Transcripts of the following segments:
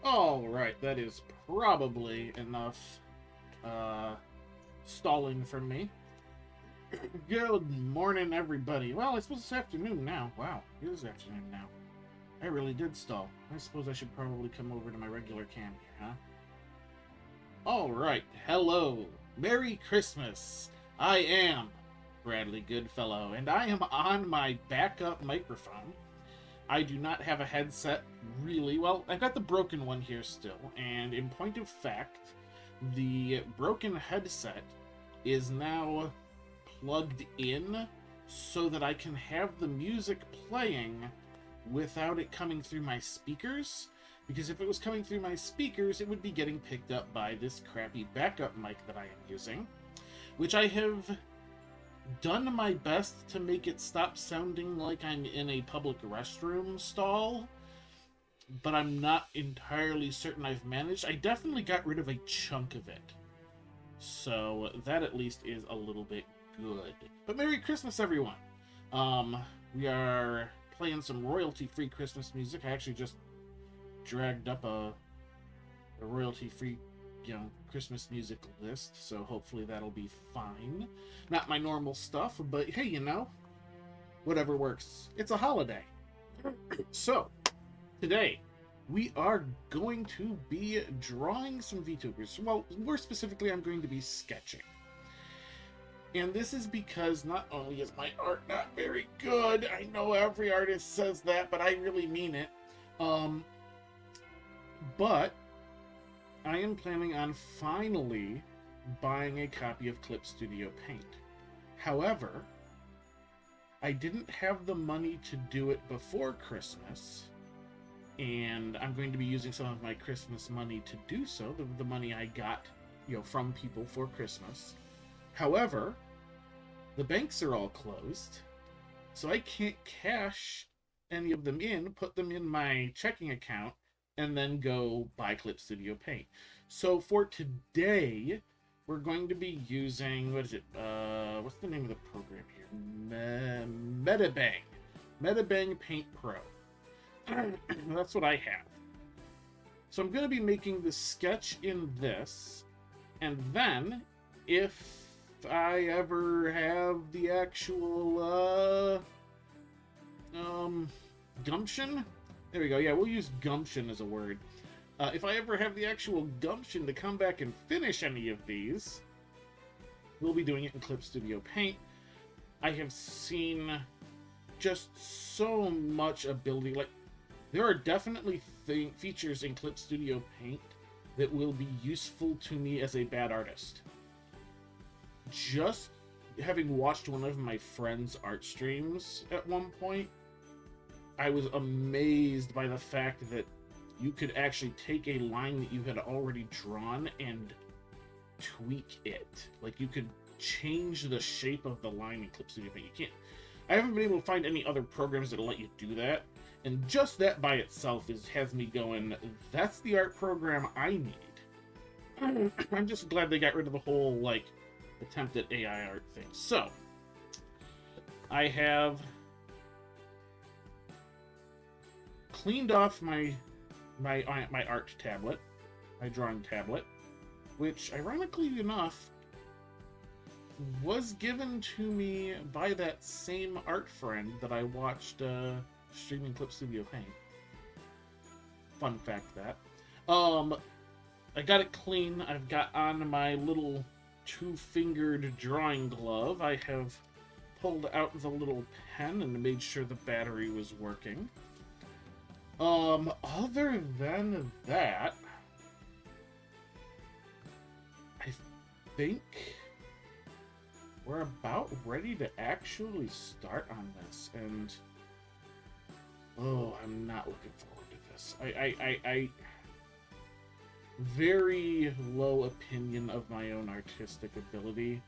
Alright, that is probably enough stalling from me. Good morning, everybody. Well, I suppose it's afternoon now. Wow, it is afternoon now. I really did stall. I suppose I should probably come over to my regular cam here, huh? Alright, hello. Merry Christmas. I am Bradley Goodfellow, and I am on my backup microphone. I do not have a headset, really. Well, I've got the broken one here still, and in point of fact, the broken headset is now plugged in so that I can have the music playing without it coming through my speakers, because if it was coming through my speakers, it would be getting picked up by this crappy backup mic that I am using, which I have done my best to make it stop sounding like I'm in a public restroom stall, but I'm not entirely certain I've managed. I definitely got rid of a chunk of it, so that at least is a little bit good. But Merry Christmas, everyone! We are playing some royalty-free Christmas music. I actually just dragged up a royalty-free, Christmas music list, so hopefully that'll be fine. Not my normal stuff, but hey, whatever works. It's a holiday. So, today, we are going to be drawing some VTubers. Well, more specifically, I'm going to be sketching. And this is because not only is my art not very good, I know every artist says that, but I really mean it. But I am planning on finally buying a copy of Clip Studio Paint. However, I didn't have the money to do it before Christmas, and I'm going to be using some of my Christmas money to do so, the money I got, from people for Christmas. However, the banks are all closed, so I can't cash any of them in, put them in my checking account, and then go buy Clip Studio Paint. So for today, we're going to be using, what's the name of the program here? Metabang Paint Pro. That's what I have. So I'm going to be making the sketch in this, and then if I ever have the actual gumption. There we go. Yeah, we'll use gumption as a word. If I ever have the actual gumption to come back and finish any of these, we'll be doing it in Clip Studio Paint. I have seen just so much ability. Like, there are definitely features in Clip Studio Paint that will be useful to me as a bad artist. Just having watched one of my friend's art streams at one point, I was amazed by the fact that you could actually take a line that you had already drawn and tweak it. Like, you could change the shape of the line in Clip Studio Paint. You can't. I haven't been able to find any other programs that'll let you do that, and just that by itself has me going, that's the art program I need. I'm just glad they got rid of the whole, attempt at AI art thing. So, I have cleaned off my art tablet, my drawing tablet, which, ironically enough, was given to me by that same art friend that I watched streaming Clip Studio Paint. Fun fact that. I got it clean. I've got on my little two-fingered drawing glove. I have pulled out the little pen and made sure the battery was working. Other than that, I think we're about ready to actually start on this, and I'm not looking forward to this. I very low opinion of my own artistic ability.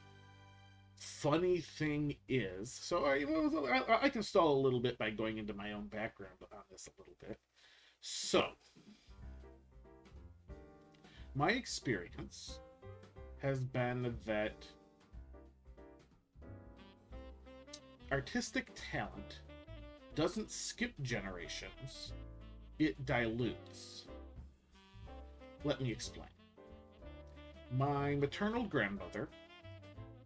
Funny thing is, so I can stall a little bit by going into my own background on this a little bit. So, my experience has been that artistic talent doesn't skip generations, it dilutes. Let me explain. My maternal grandmother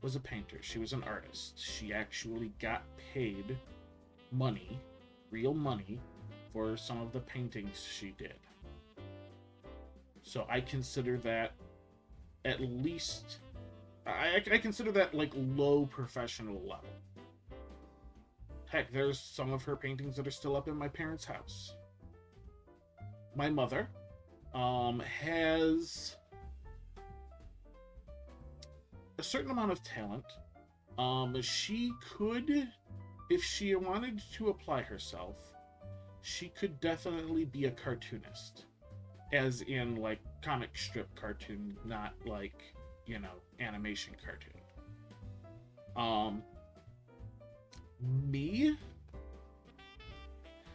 was a painter. She was an artist. She actually got paid money, real money, for some of the paintings she did. So I consider that at least... I consider that like low professional level. Heck, there's some of her paintings that are still up in my parents' house. My mother has a certain amount of talent. She could, if she wanted to apply herself, she could definitely be a cartoonist. As in, like, comic strip cartoon, not like, you know, animation cartoon. Me?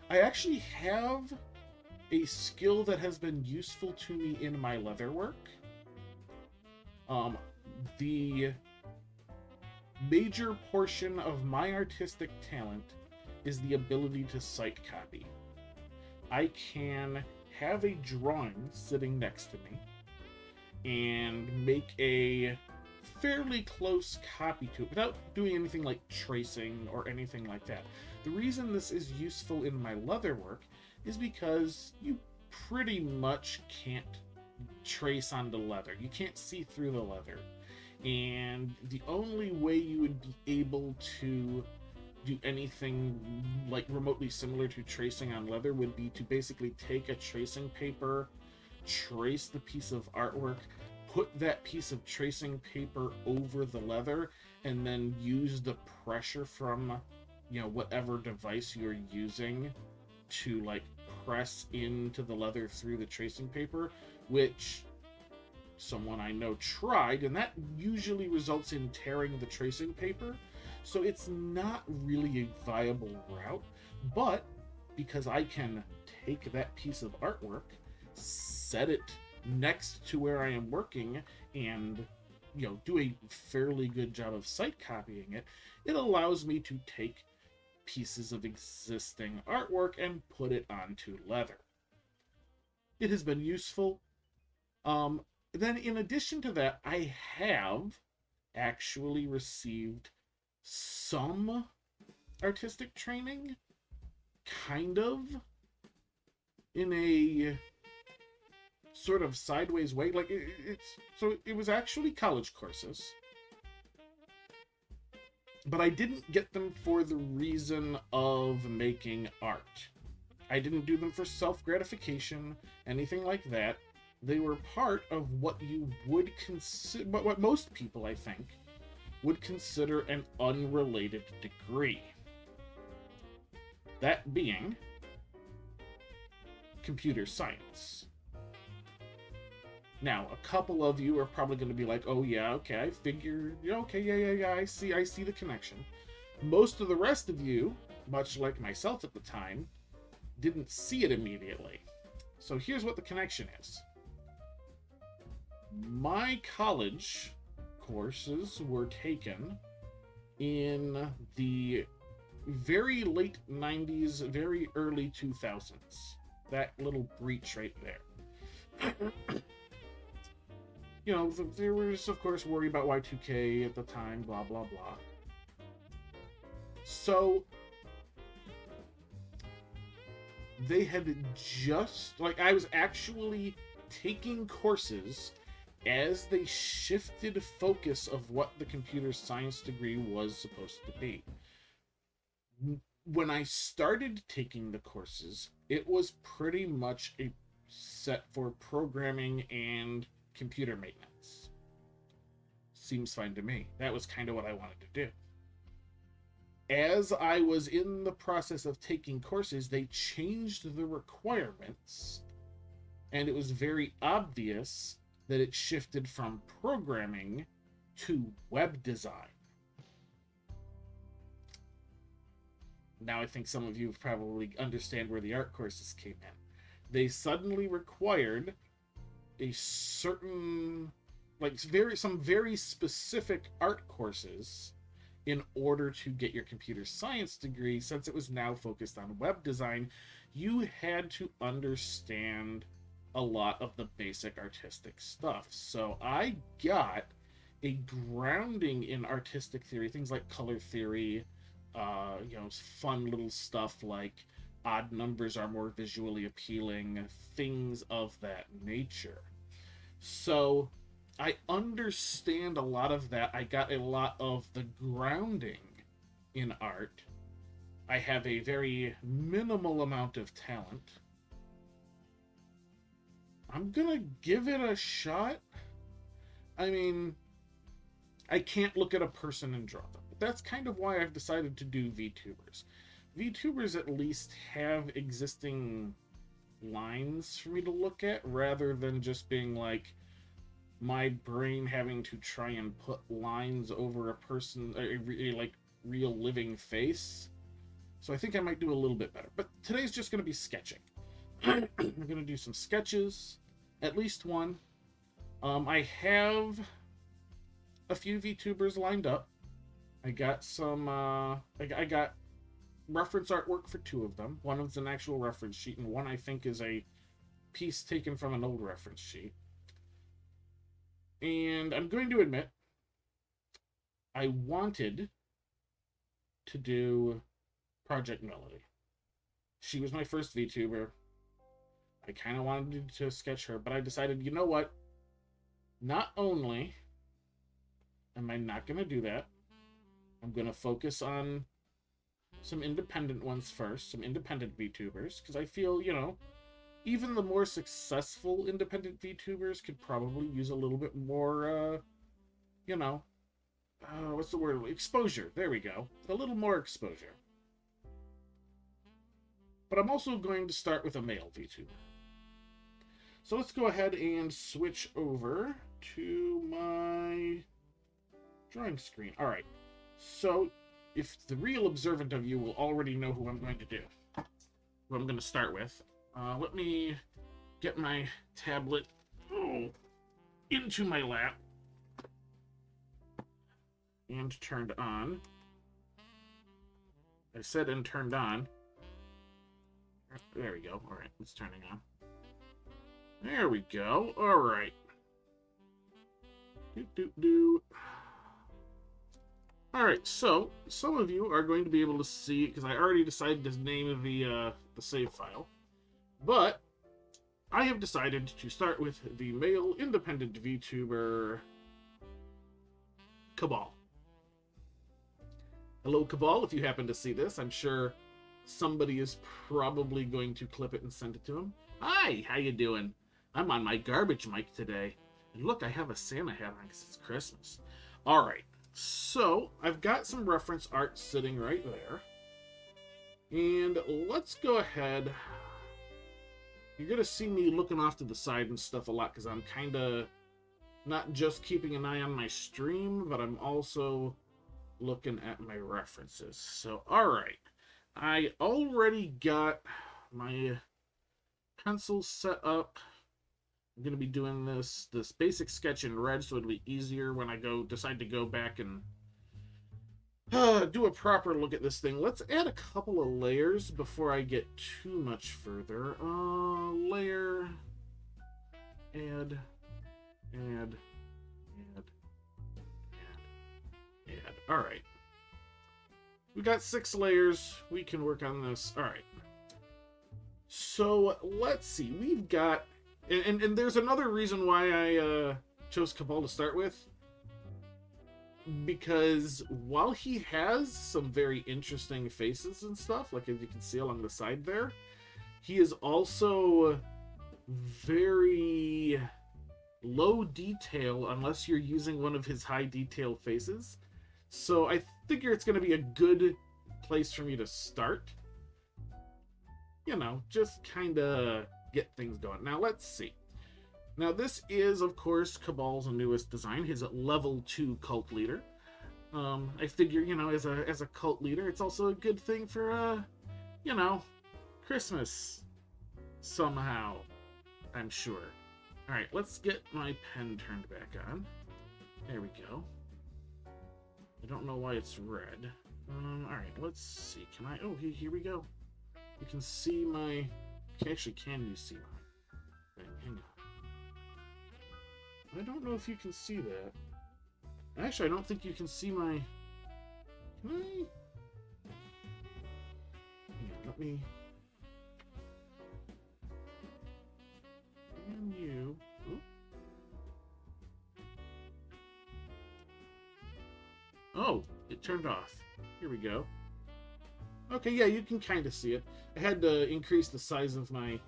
I actually have a skill that has been useful to me in my leather work. The major portion of my artistic talent is the ability to sight copy. I can have a drawing sitting next to me and make a fairly close copy to it without doing anything like tracing or anything like that. The reason this is useful in my leather work is because you pretty much can't trace on the leather. You can't see through the leather. And the only way you would be able to do anything like remotely similar to tracing on leather would be to basically take a tracing paper, trace the piece of artwork, put that piece of tracing paper over the leather, and then use the pressure from, you know, whatever device you're using to like press into the leather through the tracing paper, which someone I know tried, and that usually results in tearing the tracing paper. So it's not really a viable route, but because I can take that piece of artwork, set it next to where I am working, and, you know, do a fairly good job of sight copying it, it allows me to take pieces of existing artwork and put it onto leather. It has been useful. Then in addition to that, I have actually received some artistic training, kind of, in a sort of sideways way. Like, it was actually college courses, but I didn't get them for the reason of making art. I didn't do them for self-gratification, anything like that. They were part of what you would consider, what most people, I think, would consider an unrelated degree. That being computer science. Now, a couple of you are probably going to be like, oh yeah, okay, I figured, okay, yeah, I see the connection. Most of the rest of you, much like myself at the time, didn't see it immediately. So here's what the connection is. My college courses were taken in the very late 90s, very early 2000s. That little breach right there. You know, there was, of course, worry about Y2K at the time, blah, blah, blah. So, they had just, like, I was actually taking courses as they shifted focus of what the computer science degree was supposed to be. When I started taking the courses, it was pretty much a set for programming and computer maintenance. Seems fine to me. That was kind of what I wanted to do. As I was in the process of taking courses, they changed the requirements, and it was very obvious that it shifted from programming to web design. Now I think some of you probably understand where the art courses came in. They suddenly required a certain, like, some very specific art courses in order to get your computer science degree. Since it was now focused on web design, you had to understand a lot of the basic artistic stuff. So I got a grounding in artistic theory, things like color theory, fun little stuff like odd numbers are more visually appealing, things of that nature. So I understand a lot of that. I got a lot of the grounding in art. I have a very minimal amount of talent. I'm gonna give it a shot. I mean, I can't look at a person and draw them. But that's kind of why I've decided to do VTubers. VTubers at least have existing lines for me to look at, rather than just being like my brain having to try and put lines over a person, like real living face. So I think I might do a little bit better. But today's just going to be sketching. I'm going to do some sketches, at least one. I have a few VTubers lined up. I got some, I got reference artwork for two of them. One is an actual reference sheet, and one I think is a piece taken from an old reference sheet. And I'm going to admit, I wanted to do Project Melody. She was my first VTuber. I kind of wanted to sketch her, but I decided, you know what? Not only am I not going to do that, I'm going to focus on some independent ones first, some independent VTubers, because I feel, even the more successful independent VTubers could probably use a little bit more, what's the word? Exposure. There we go. A little more exposure. But I'm also going to start with a male VTuber. So let's go ahead and switch over to my drawing screen. All right. So if the real observant of you will already know who I'm going to do, who I'm going to start with. Let me get my tablet into my lap and turned on. I said and turned on. There we go. All right, it's turning on. There we go. All right. All right, so some of you are going to be able to see, because I already decided to name the save file. But I have decided to start with the male independent VTuber, Kabhaal. Hello, Kabhaal, if you happen to see this. I'm sure somebody is probably going to clip it and send it to him. Hi, how you doing? I'm on my garbage mic today. And look, I have a Santa hat on because it's Christmas. All right, so I've got some reference art sitting right there. And let's go ahead. You're going to see me looking off to the side and stuff a lot because I'm kind of not just keeping an eye on my stream, but I'm also looking at my references. So, all right. I already got my pencil set up. I'm going to be doing this basic sketch in red so it'll be easier when I decide to go back and do a proper look at this thing. Let's add a couple of layers before I get too much further. Layer, add. All right. We got 6 layers. We can work on this. All right. So let's see. We've got, and there's another reason why I chose Kabhaal to start with. Because while he has some very interesting faces and stuff, like as you can see along the side there, he is also very low detail unless you're using one of his high detail faces. So I figure it's going to be a good place for me to start. Just kind of get things going. Now let's see. Now, this is, of course, Kabhaal's newest design, his level 2 cult leader. I figure, as a cult leader, it's also a good thing for, Christmas. Somehow, I'm sure. All right, let's get my pen turned back on. There we go. I don't know why it's red. All right, let's see. Can I? Oh, here we go. You can see my. Actually, can you see my thing? Hang I don't know if you can see that. Actually, I don't think you can see my... Can I? Hang on, let me... And you... Oop. Oh, it turned off. Here we go. Okay, yeah, you can kind of see it. I had to increase the size of my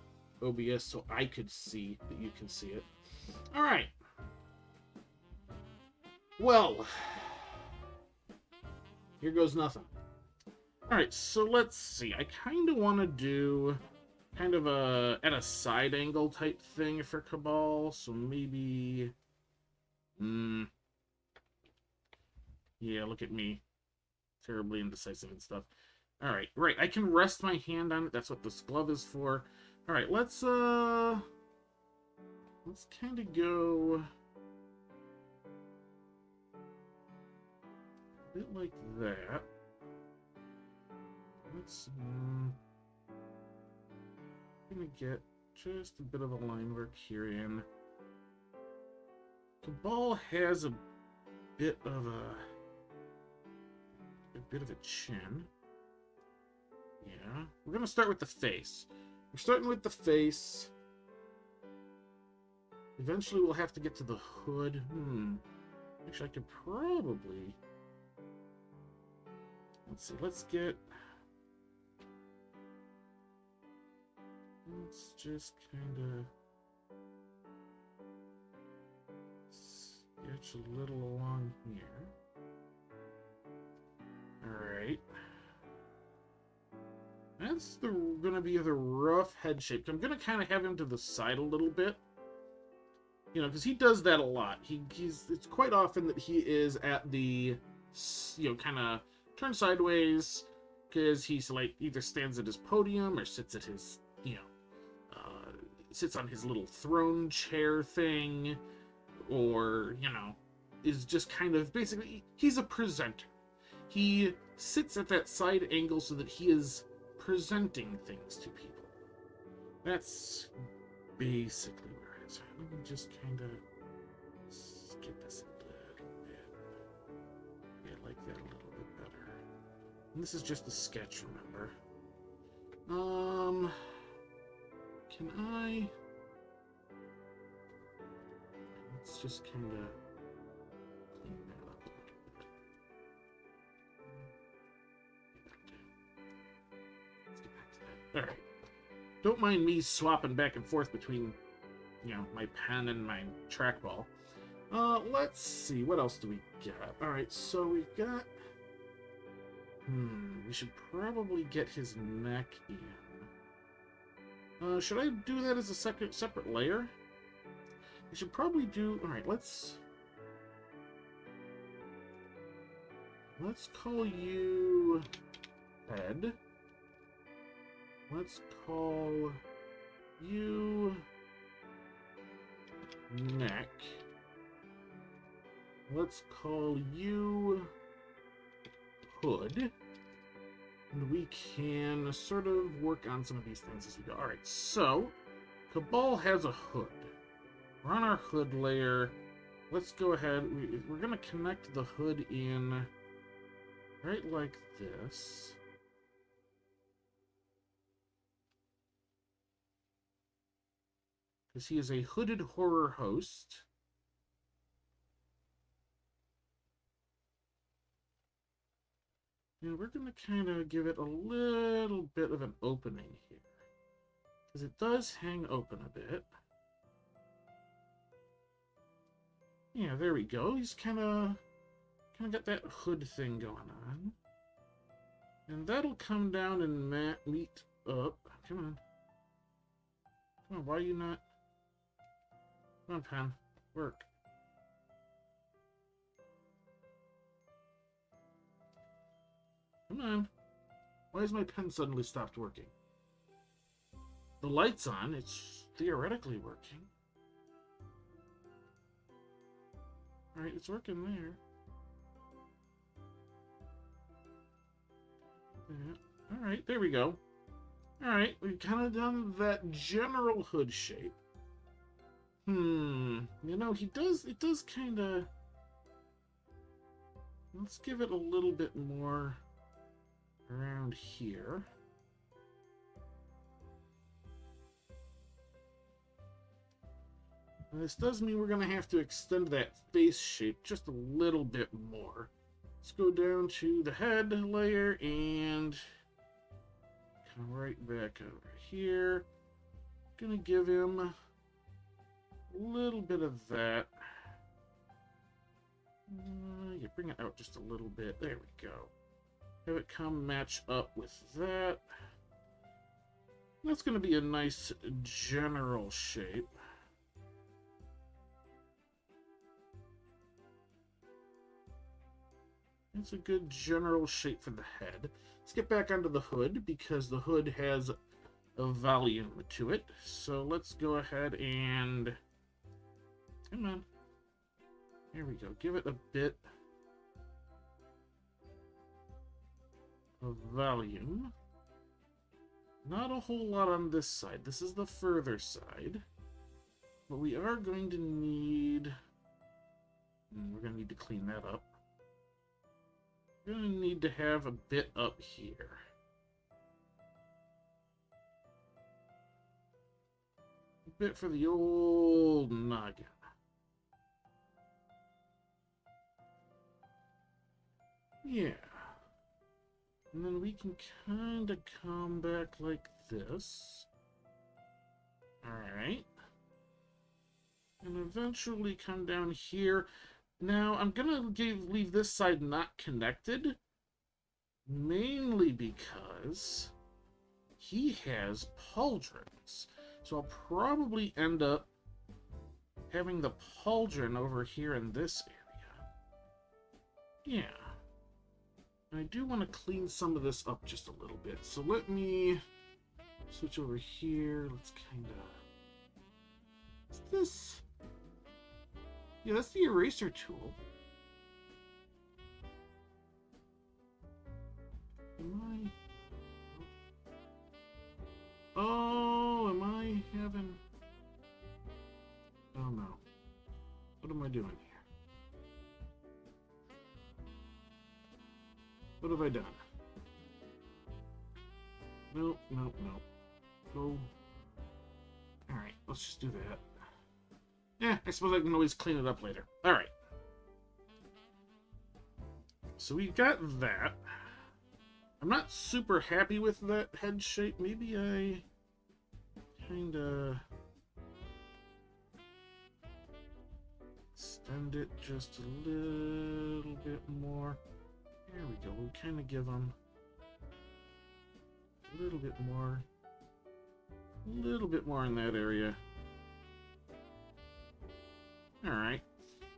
OBS so I could see that you can see it. All right. Well, here goes nothing. All right, so let's see. I kind of want to do kind of a at a side angle type thing for Kabhaal, so maybe... Yeah, look at me. Terribly indecisive and stuff. All right, right. I can rest my hand on it. That's what this glove is for. All right, let's kind of go a bit like that. Let's gonna get just a bit of a line work here in. Kabhaal has a bit of a chin. Yeah, we're gonna start with the face. We're starting with the face. Eventually, we'll have to get to the hood. Actually, I could probably... Let's see, let's just kind of sketch a little along here. Alright. That's gonna be the rough head shape. I'm gonna kind of have him to the side a little bit. You know, because he does that a lot. It's quite often that he is at the, you know, kind of turned sideways, because he's like either stands at his podium or sits at his, you know, sits on his little throne chair thing, or, you know, is just kind of basically, he's a presenter. He sits at that side angle so that he is presenting things to people. That's basically where it is. Let me just kind of get this a little bit. Yeah, like that a little bit better. And this is just a sketch, remember? Can I... Let's just kind of clean that up a little bit. Let's get back to that. Alright. Don't mind me swapping back and forth between, you know, my pen and my trackball. Let's see. What else do we got? Alright, so we've got... we should probably get his neck in. Should I do that as a separate layer? I should probably do... Alright, let's call you head. Let's call you neck. Let's call you hood. And we can sort of work on some of these things as we go. Alright, so Kabhaal has a hood. We're on our hood layer. Let's go ahead. We're going to connect the hood in right like this. Because he is a hooded horror host. And we're going to kind of give it a little bit of an opening here. Because it does hang open a bit. Yeah, there we go. He's kind of got that hood thing going on. And that'll come down and meet up. Come on. Come on, why are you not... Come on, pen. Work. Come on. Why has my pen suddenly stopped working? The light's on. It's theoretically working. Alright, it's working there. Yeah. Alright, there we go. Alright, we've kind of done that general hood shape. You know, it does kind of... Let's give it a little bit more around here. And this does mean we're going to have to extend that face shape just a little bit more. Let's go down to the head layer and come right back over here. Gonna give him a little bit of that. Yeah, bring it out just a little bit. There we go. Have it come match up with that. That's gonna be a nice general shape. It's a good general shape for the head. Let's get back onto the hood because the hood has a volume to it. So let's go ahead and... Come on. There we go. Give it a bit of volume. Not a whole lot on this side. This is the further side. But we are going to need... We're going to need to clean that up. We're going to need to have a bit up here. A bit for the old noggin. Yeah. And then we can kind of come back like this. Alright. And eventually come down here. Now, I'm going to leave this side not connected, mainly because he has pauldrons. So I'll probably end up having the pauldron over here in this area. Yeah. And I do want to clean some of this up just a little bit. So let me switch over here. Let's kind of... What's this? Yeah, that's the eraser tool. Am I... Oh, am I having... Oh no. What am I doing here? What have I done? Nope, nope, nope. Go. Alright, let's just do that. Yeah, I suppose I can always clean it up later. Alright. So we got that. I'm not super happy with that head shape. Maybe I kinda extend it just a little bit more. There we go. We'll kind of give them a little bit more in that area. Alright,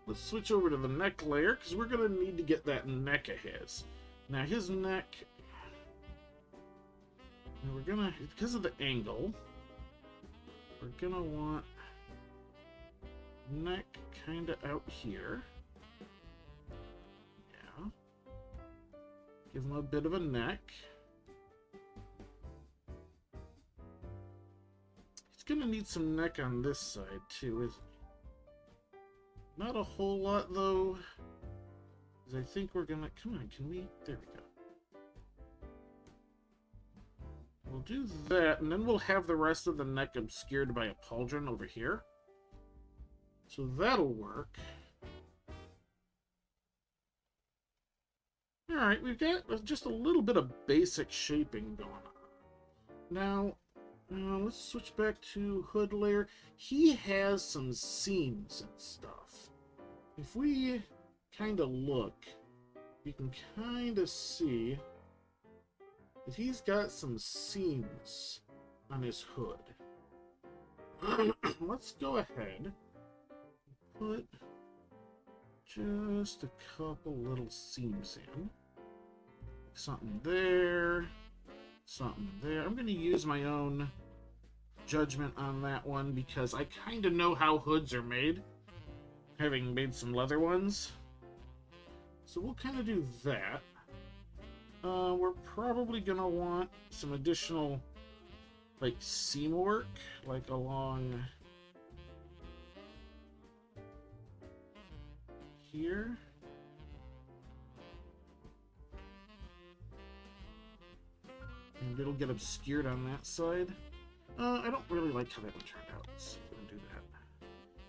let's switch over to the neck layer, because we're going to need to get that neck of his. Now, his neck, we're going to, because of the angle, we're going to want neck kind of out here. Yeah. Give him a bit of a neck. He's going to need some neck on this side, too, isn't he? Not a whole lot, though, because I think we're gonna... Come on, can we... There we go. We'll do that, and then we'll have the rest of the neck obscured by a pauldron over here. So that'll work. Alright, we've got just a little bit of basic shaping going on. Now, let's switch back to hood layer. He has some seams and stuff. If we kind of look, you can kind of see that he's got some seams on his hood. Let's go ahead and put just a couple little seams in. Something there, something there. I'm going to use my own judgment on that one because I kind of know how hoods are made, having made some leather ones. So we'll kind of do that. We're probably going to want some additional, like, seam work, like along here. And it'll get obscured on that side. I don't really like how that one turned out. Let's see if we can do that.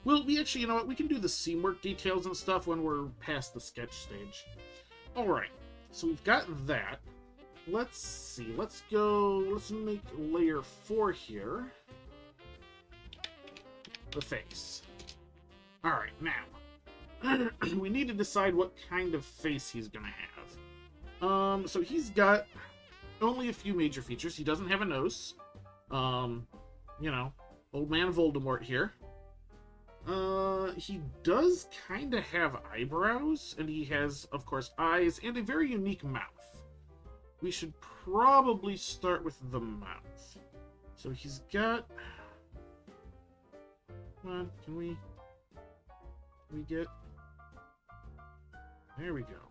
Well, we actually, you know what? We can do the seamwork details and stuff when we're past the sketch stage. Alright, so we've got that. Let's see. Let's make layer 4 here. The face. Alright, now. We need to decide what kind of face he's gonna have. So he's got only a few major features. He doesn't have a nose. You know, old man Voldemort here. He does kind of have eyebrows, and he has, of course, eyes, and a very unique mouth. We should probably start with the mouth. So he's got... Come on, can we get... There we go.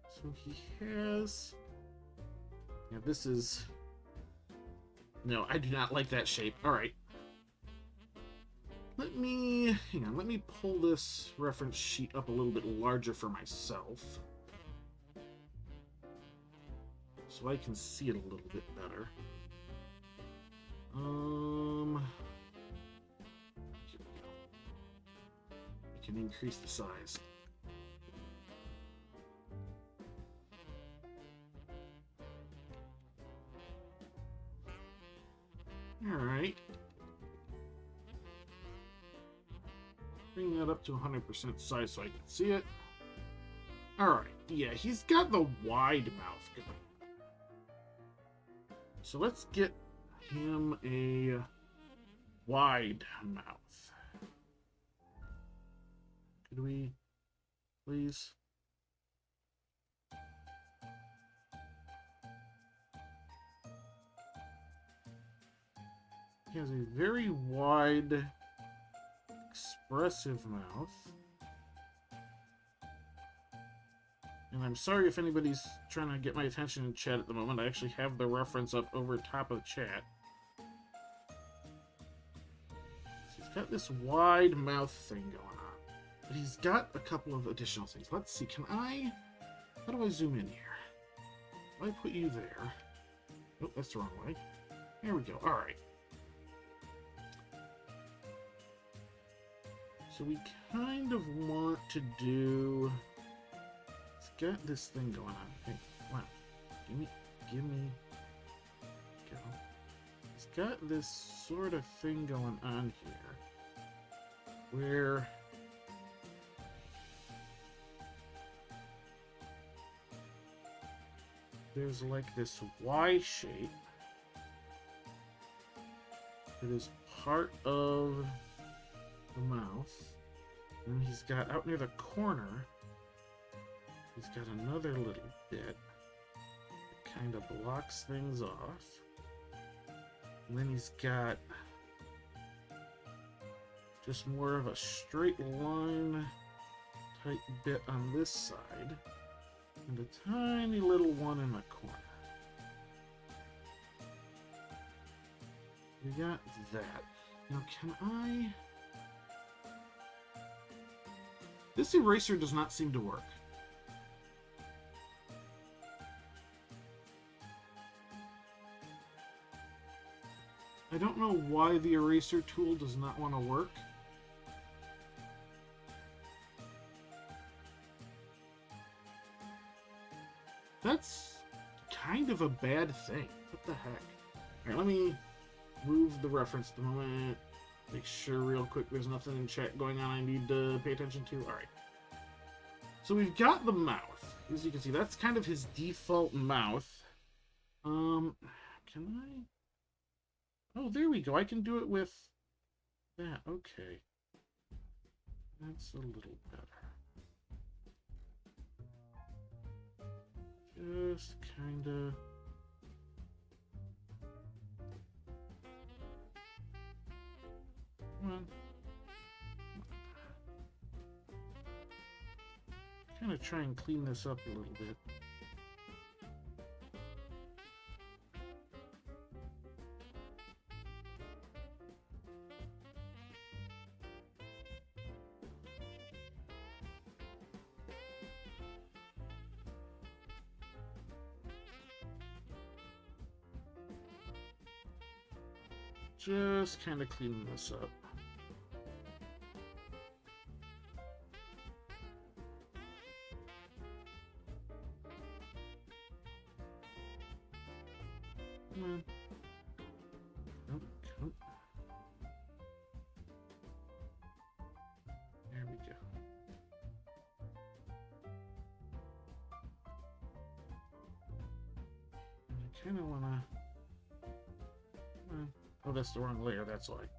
So he has... Yeah, this is... No, I do not like that shape. Alright. Let me pull this reference sheet up a little bit larger for myself. So I can see it a little bit better. Here we go. I can increase the size. Alright. Bring that up to 100% size so I can see it. Alright, yeah, he's got the wide mouth going. So let's get him a wide mouth. Could we, please? He has a very wide, expressive mouth. And I'm sorry if anybody's trying to get my attention in chat at the moment. I actually have the reference up over top of chat. So he's got this wide mouth thing going on. But he's got a couple of additional things. Let's see, how do I zoom in here? If I put you there. Oh, that's the wrong way. There we go, alright. So we kind of want to do... It's got this thing going on. Hey, come on. Give me... Go. It's got this sort of thing going on here. Where... There's like this Y shape that is part of the mouth, and he's got out near the corner, he's got another little bit that kind of blocks things off, and then he's got just more of a straight line type bit on this side, and a tiny little one in the corner. We got that. Now can I... This eraser does not seem to work. I don't know why the eraser tool does not want to work. That's kind of a bad thing. What the heck? Alright, let me move the reference at the moment. Make sure real quick there's nothing in chat going on I need to pay attention to. Alright. So we've got the mouth. As you can see, that's kind of his default mouth. Can I... Oh, there we go. I can do it with that. Okay. That's a little better. Just kind of... Come on. Kind of try and clean this up a little bit. Just kind of cleaning this up. Come on. Nope, nope. There we go. I kind of want to... Oh, that's the wrong layer, that's why. Alright,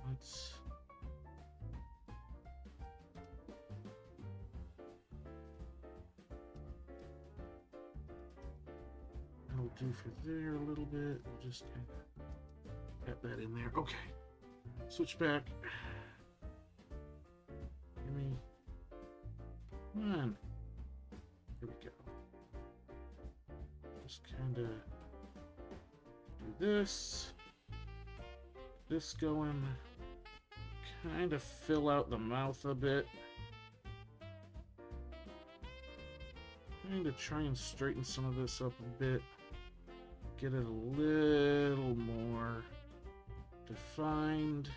let's... That'll do for there a little bit. We'll just kind of get that in there. Okay. Switch back. Give me... Come on. Here we go. Just kind of... this going, kind of fill out the mouth a bit, kind of try and straighten some of this up a bit, get it a little more defined.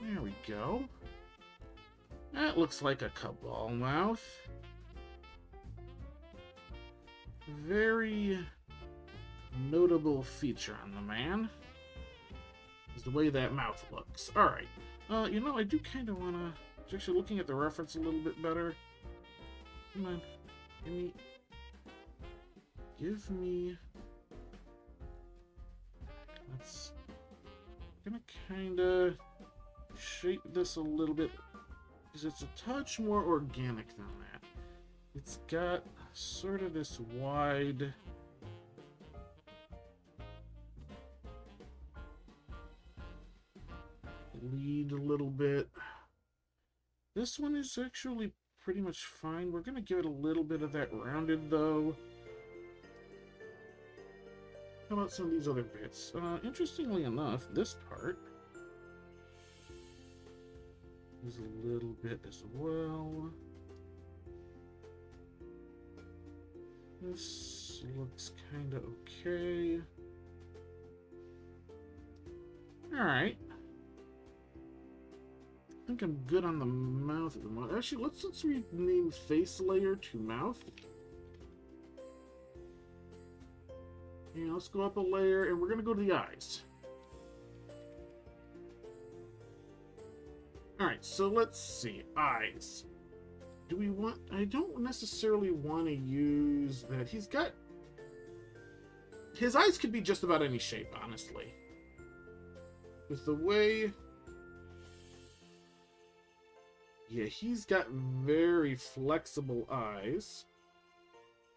There we go. That looks like a Kabhaal mouth. Very notable feature on the man is the way that mouth looks. Alright. You know, I do kind of want to... Actually, looking at the reference a little bit better. Come on. Give me... Let's... I'm gonna kind of shape this a little bit, because it's a touch more organic than that. It's got sort of this wide... lead a little bit. This one is actually pretty much fine. We're going to give it a little bit of that rounded, though. How about some of these other bits? Interestingly enough, this part is a little bit as well. This looks kind of okay. Alright. I think I'm good on the mouth at the moment. Actually, let's rename face layer to mouth. Yeah, let's go up a layer, and we're going to go to the eyes. Alright, so let's see. Eyes. Do we want... I don't necessarily want to use that. He's got... His eyes could be just about any shape, honestly. With the way... Yeah, he's got very flexible eyes.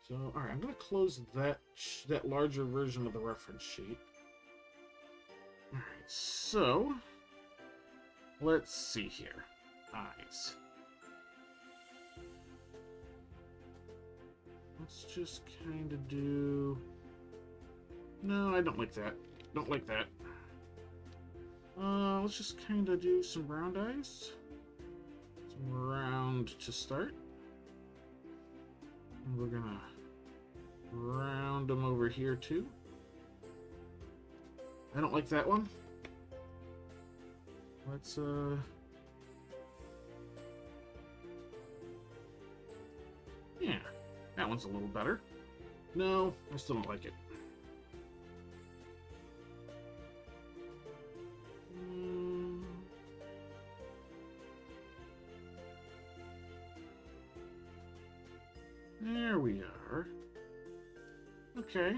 So, alright, I'm going to close that larger version of the reference sheet. Alright, so... Let's see here. Eyes. Let's just kind of do... No, I don't like that. Don't like that. Let's just kind of do some round eyes. Some round to start. And we're gonna round them over here too. I don't like that one. Let's yeah, that one's a little better. No, I still don't like it. There we are. Okay.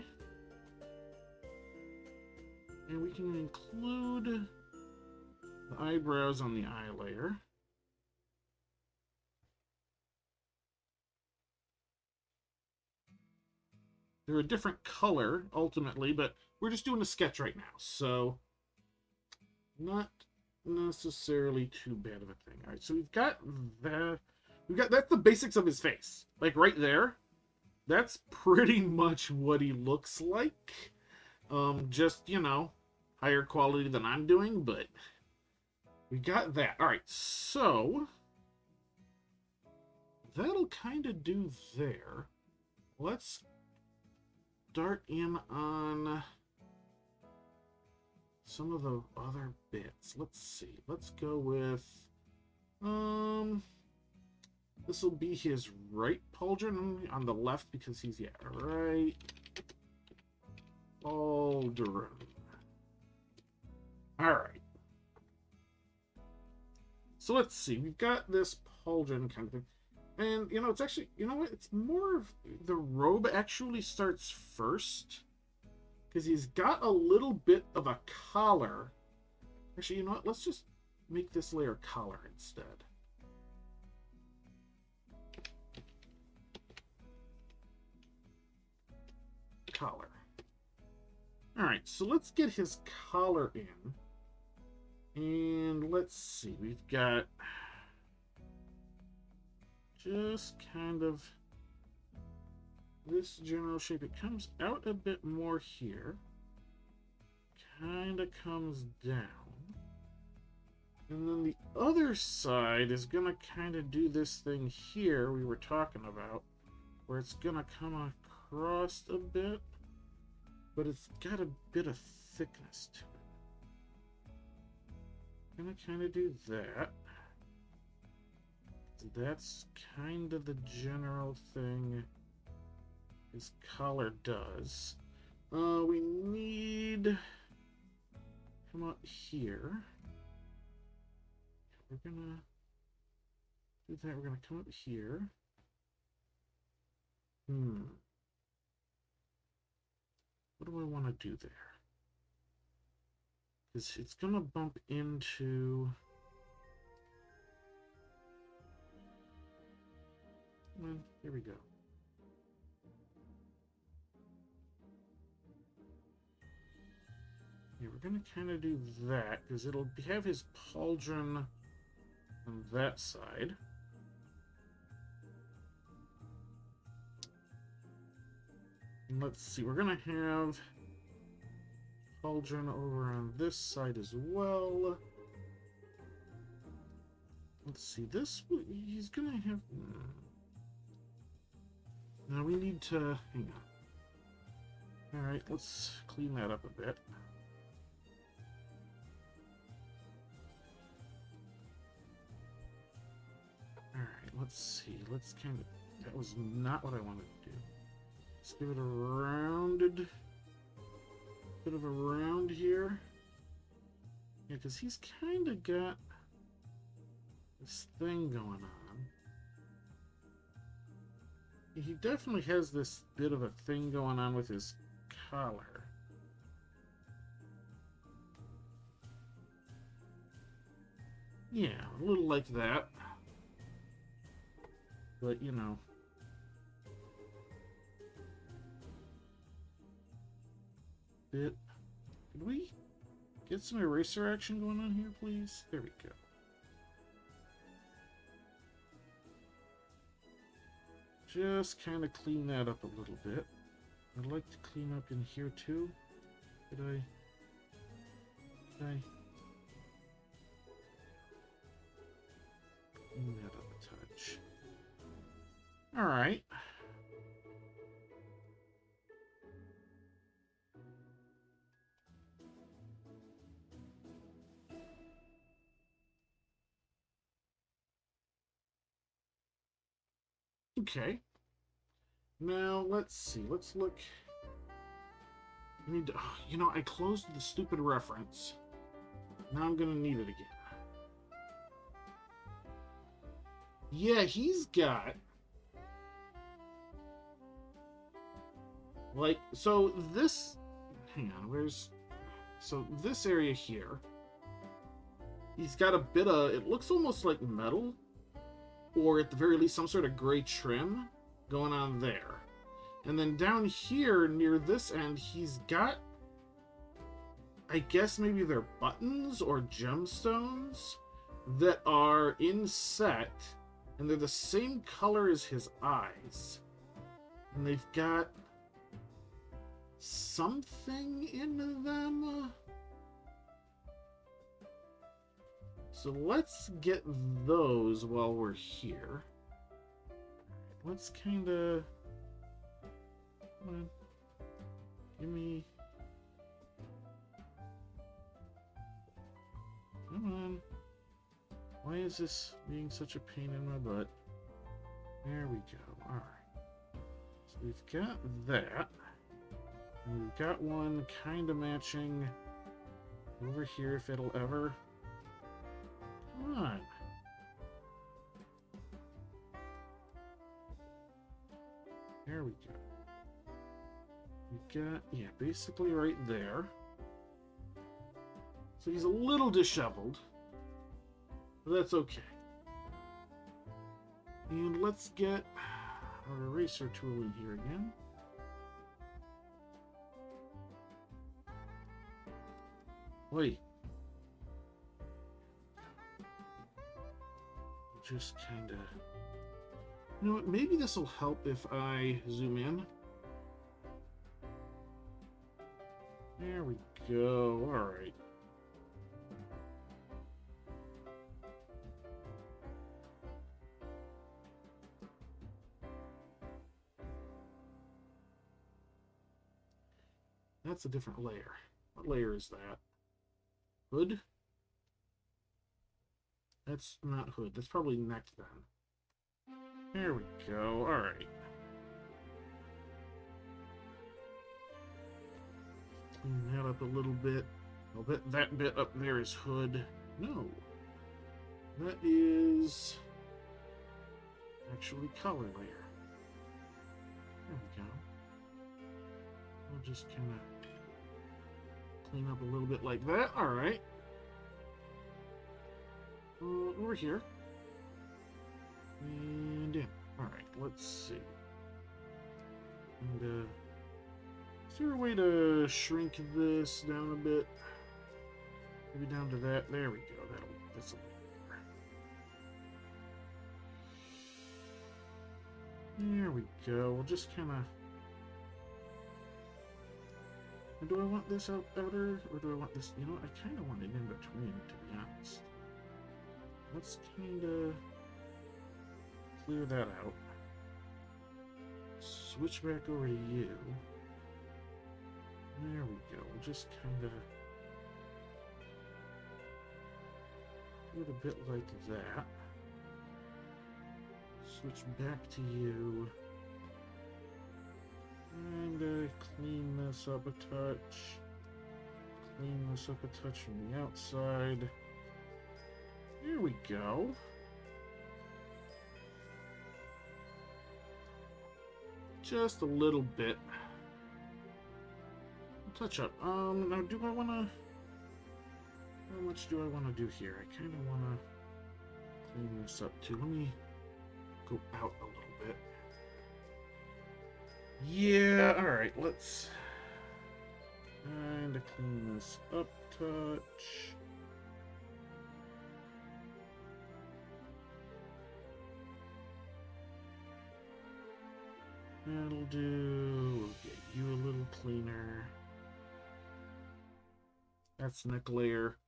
And we can include the eyebrows on the eye layer. They're a different color, ultimately, but we're just doing a sketch right now, so not necessarily too bad of a thing. All right, so we've got that. That's the basics of his face. Like, right there. That's pretty much what he looks like. Just, you know, higher quality than I'm doing, but we got that. Alright, so that'll kind of do there. Let's start in on some of the other bits. Let's see. Let's go with this will be his right pauldron on the left because he's right pauldron. All right. So let's see. We've got this pauldron kind of thing. And, you know, it's actually, you know what? It's more of the robe actually starts first. Because he's got a little bit of a collar. Actually, you know what? Let's just make this layer collar instead. Collar. Alright, so let's get his collar in. And let's see. We've got just kind of this general shape. It comes out a bit more here. Kind of comes down. And then the other side is going to kind of do this thing here we were talking about. Where it's going to come across a bit. But it's got a bit of thickness to it. Going to kind of do that. That's kind of the general thing his collar does. We need come out here. We're gonna do that. We're gonna come up here. What do I want to do there? Because it's gonna bump into. Well, here we go. Yeah, we're going to kind of do that, because it'll have his pauldron on that side. And let's see, we're going to have pauldron over on this side as well. Let's see, this, he's going to have... Now we need to, hang on. Alright, let's clean that up a bit. Alright, let's see. Let's kind of, that was not what I wanted to do. Let's give it a rounded, bit of a round here. Yeah, because he's kind of got this thing going on. He definitely has this bit of a thing going on with his collar. Yeah, a little like that. But, you know. Bit. Could we get some eraser action going on here, please? There we go. Just kind of clean that up a little bit. I'd like to clean up in here too. Did I clean that up a touch? All right. Okay. Now, let's see. Let's look. I need to... Oh, you know, I closed the stupid reference. Now I'm going to need it again. Yeah, he's got... Like, so this... Hang on, where's... So this area here... He's got a bit of... It looks almost like metal. Or at the very least some sort of gray trim going on there. And then down here near this end, he's got, I guess maybe they're buttons or gemstones that are inset, and they're the same color as his eyes. And they've got something in them. So let's get those while we're here. Let's kind of... Give me... Come on. Why is this being such a pain in my butt? There we go. Alright. So we've got that. And we've got one kind of matching over here if it'll ever... Come on. There we go. We've got, yeah, basically right there. So he's a little disheveled, but that's okay. And let's get our eraser tool in here again. Wait. Just kind of... You know what? Maybe this will help if I zoom in. There we go. All right. That's a different layer. What layer is that? Hood? That's not hood. That's probably neck then. There we go. All right. Clean that up a little bit. I'll bet that bit up there is hood. No. That is actually color layer. There we go. We'll just kind of clean up a little bit like that. All right. Over here. And in. Alright, let's see. And, is there a way to shrink this down a bit? Maybe down to that. There we go. That's a little better. There we go. We'll just kind of... Do I want this outer, or do I want this... You know, I kind of want it in between, to be honest. Let's kind of clear that out. Switch back over to you. There we go. We'll just kind of do it a bit like that. Switch back to you. And clean this up a touch. Clean this up a touch from the outside. Here we go. Just a little bit. Touch up. Now do I want to... How much do I want to do here? I kind of want to clean this up too. Let me go out a little bit. Yeah, alright, let's kind of clean this up a touch. That'll do. We'll get you a little cleaner. That's neck layer.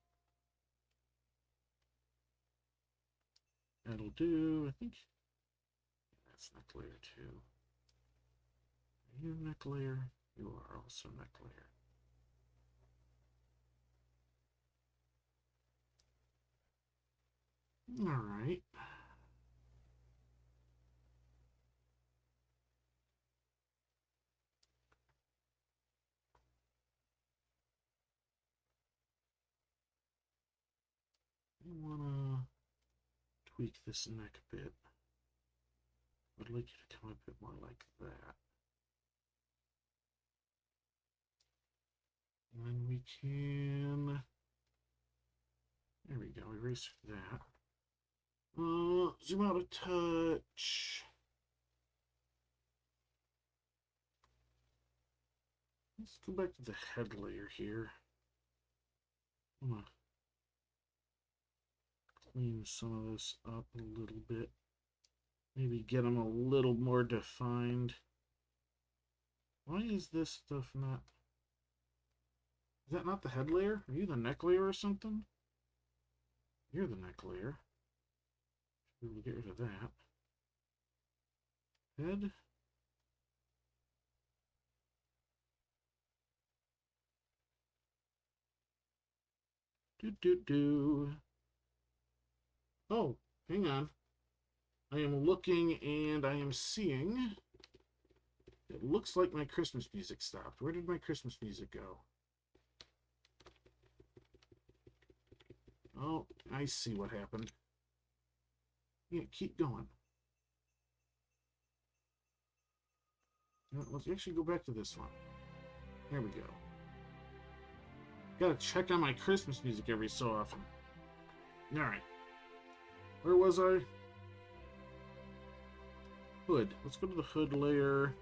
That'll do. I think that's neck layer too. Are you neck layer? You are also neck layer. All right. I want to tweak this neck a bit. I'd like you to come a bit more like that. And then we can... There we go, erase that. Zoom out a touch. Let's go back to the head layer here. I'm gonna clean some of this up a little bit. Maybe get them a little more defined. Why is this stuff not... Is that not the head layer? Are you the neck layer or something? You're the neck layer. Should we get rid of that? Head. Do do do. Oh, hang on. I am looking and I am seeing. It looks like my Christmas music stopped. Where did my Christmas music go? Oh, I see what happened. Yeah, keep going. Let's actually go back to this one. There we go. Gotta check on my Christmas music every so often. Alright. Where was I? Hood. Let's go to the hood layer.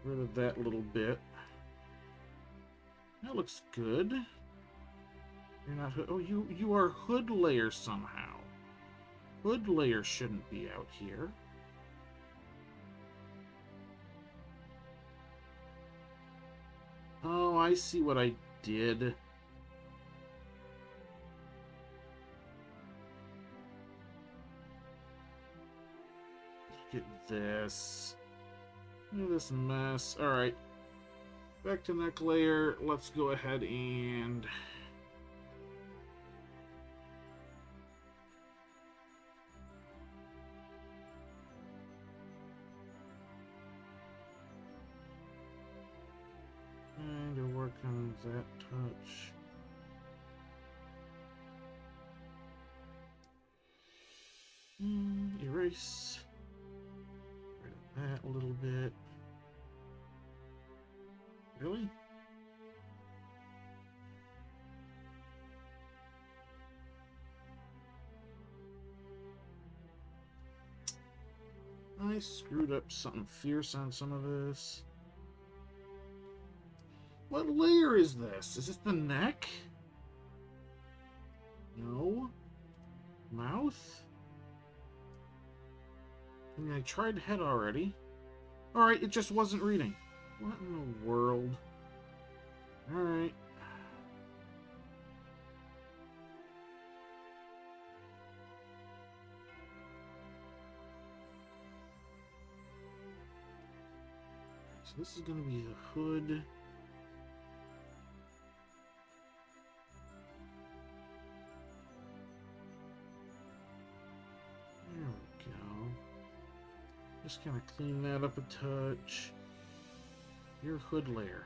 Get rid of that little bit. That looks good. You're not hood. Oh, you are hood layer somehow. Hood layer shouldn't be out here. Oh, I see what I did. Look at this. Look at this mess. Alright. Back to neck layer. Let's go ahead and... to work on that touch. Erase. Rid of that a little bit. Really? I screwed up something fierce on some of this. What layer is this? Is this the neck? No. Mouth? I mean, I tried head already. Alright, it just wasn't reading. What in the world? Alright. So this is going to be the hood. There we go. Just kind of clean that up a touch. Your hood layer.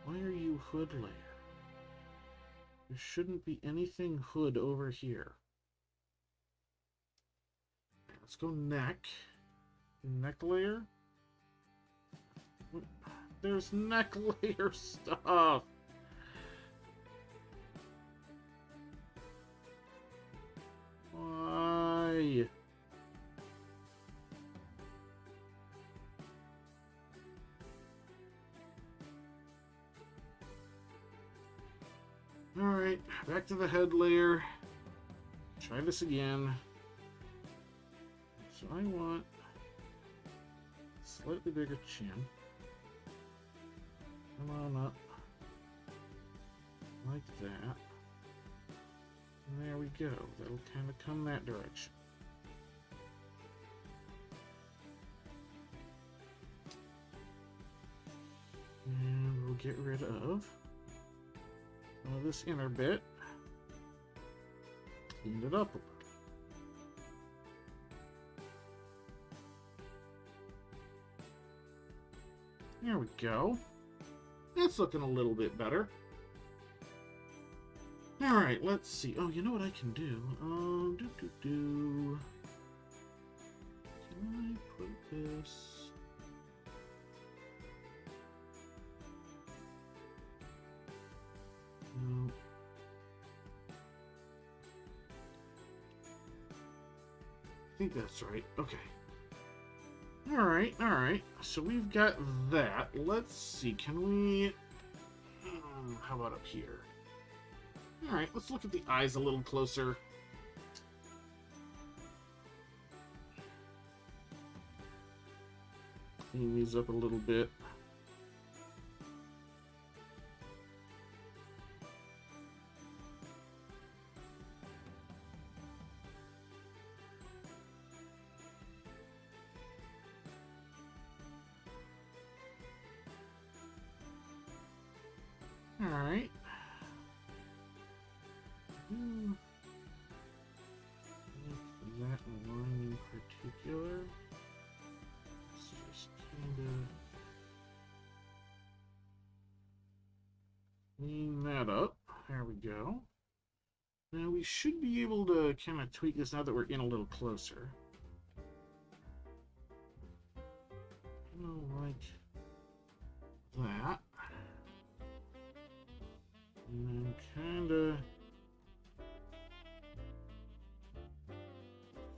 Why are you hood layer? There shouldn't be anything hood over here. Let's go neck. Neck layer? There's neck layer stuff. Why? Alright, back to the head layer. Try this again. So I want a slightly bigger chin. Come on up. Like that. And there we go. That'll kind of come that direction. And we'll get rid of this inner bit. Clean it up a little. There we go. That's looking a little bit better. Alright, let's see. Oh, you know what I can do? Can I put this... No. I think that's right. Okay. Alright, alright. So we've got that. Let's see. Can we... how about up here? Alright, let's look at the eyes a little closer. Clean these up a little bit. Alright. do with that line in particular. Let's just kind of clean that up. There we go. Now we should be able to kind of tweak this now that we're in a little closer. Kind of like that. And then kind of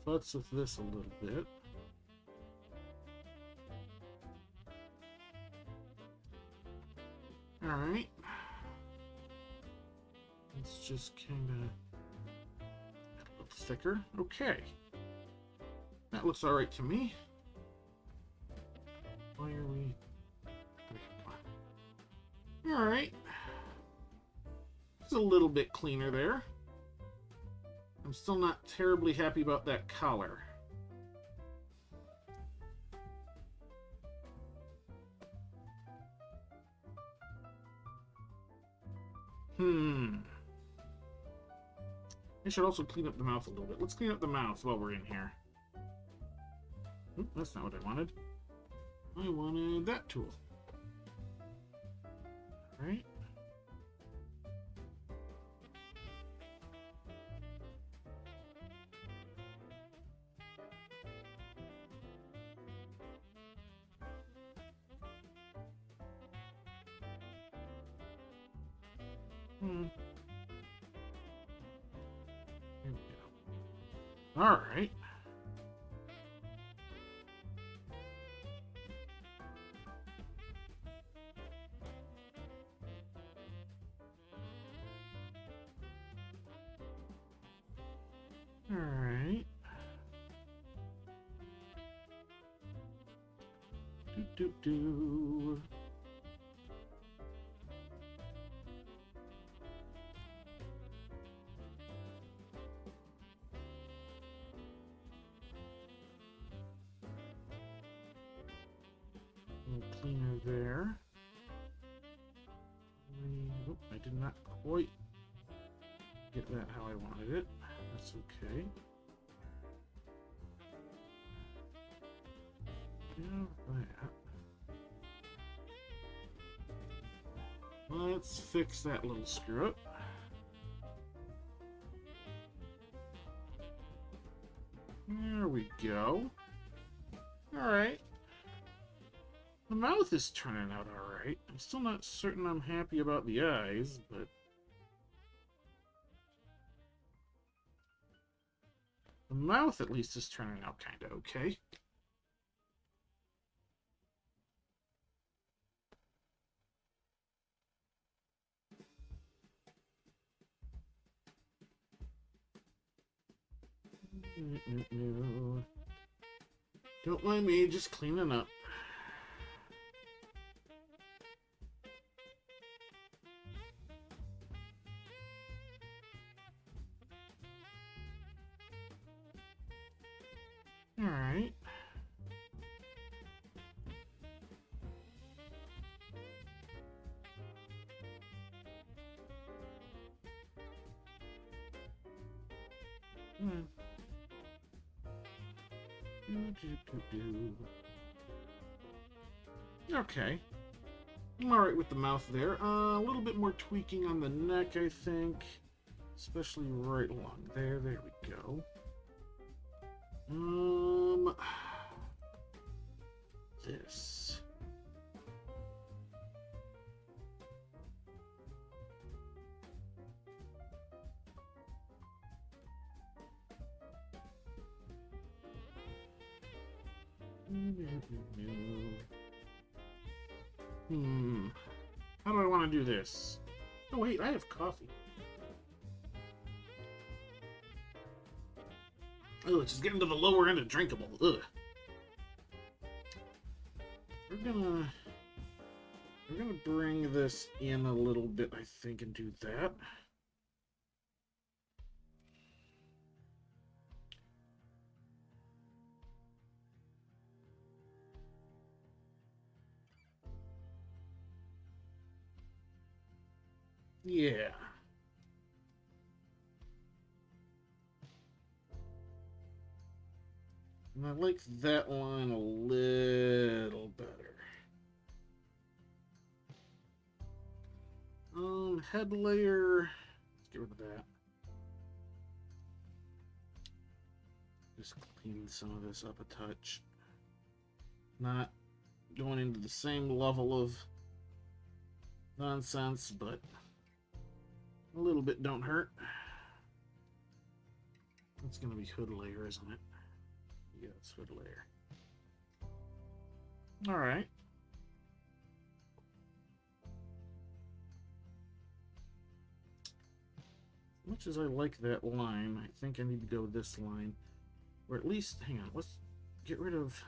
futz with this a little bit. Alright. Let's just kind of a little thicker. Okay. That looks alright to me. Why are we... Alright. It's a little bit cleaner there. I'm still not terribly happy about that collar. I should also clean up the mouth a little bit. Let's clean up the mouth while we're in here. Oop, that's not what I wanted. I wanted that tool. All right. Here we go. All right. All right. Do. A little cleaner there. Oop, I did not quite get that how I wanted it. That's okay. That. Let's fix that little screw up. There we go. Alright. The mouth is turning out alright. I'm still not certain I'm happy about the eyes, but... the mouth at least is turning out kind of okay. No. Don't mind me, just cleaning up. All right. Okay. I'm alright with the mouth there. A little bit more tweaking on the neck, I think. Especially right along there. There we go. This. How do I want to do this? Oh wait, I have coffee. Oh, it's just getting to the lower end of drinkable. Ugh. We're gonna bring this in a little bit, I think, and do that. Yeah. And I like that line a little better. Head layer. Let's get rid of that. Just clean some of this up a touch. Not going into the same level of nonsense, but a little bit don't hurt. That's going to be hood layer, isn't it? Yeah, it's hood layer. All right. As much as I like that line, I think I need to go this line. Or at least, hang on, let's get rid of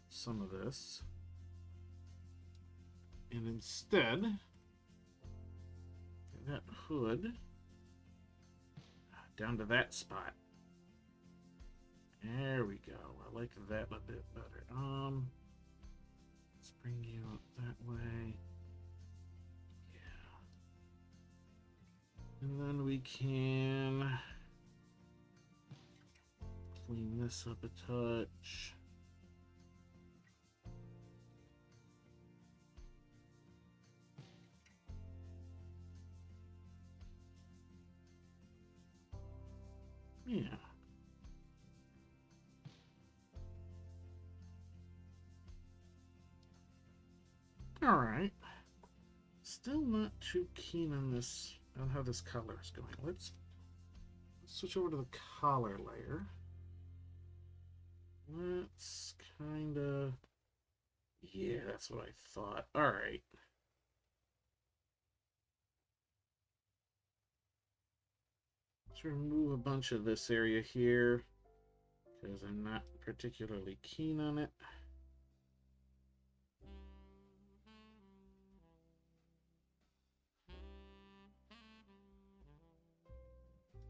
some of this. And instead, that hood down to that spot. There we go. I like that a bit better. Let's bring you up that way. Yeah. And then we can clean this up a touch. Yeah. All right. Still not too keen on this, on how this color is going. Let's switch over to the collar layer. Let's kind of, yeah, that's what I thought. All right. Let's remove a bunch of this area here because I'm not particularly keen on it.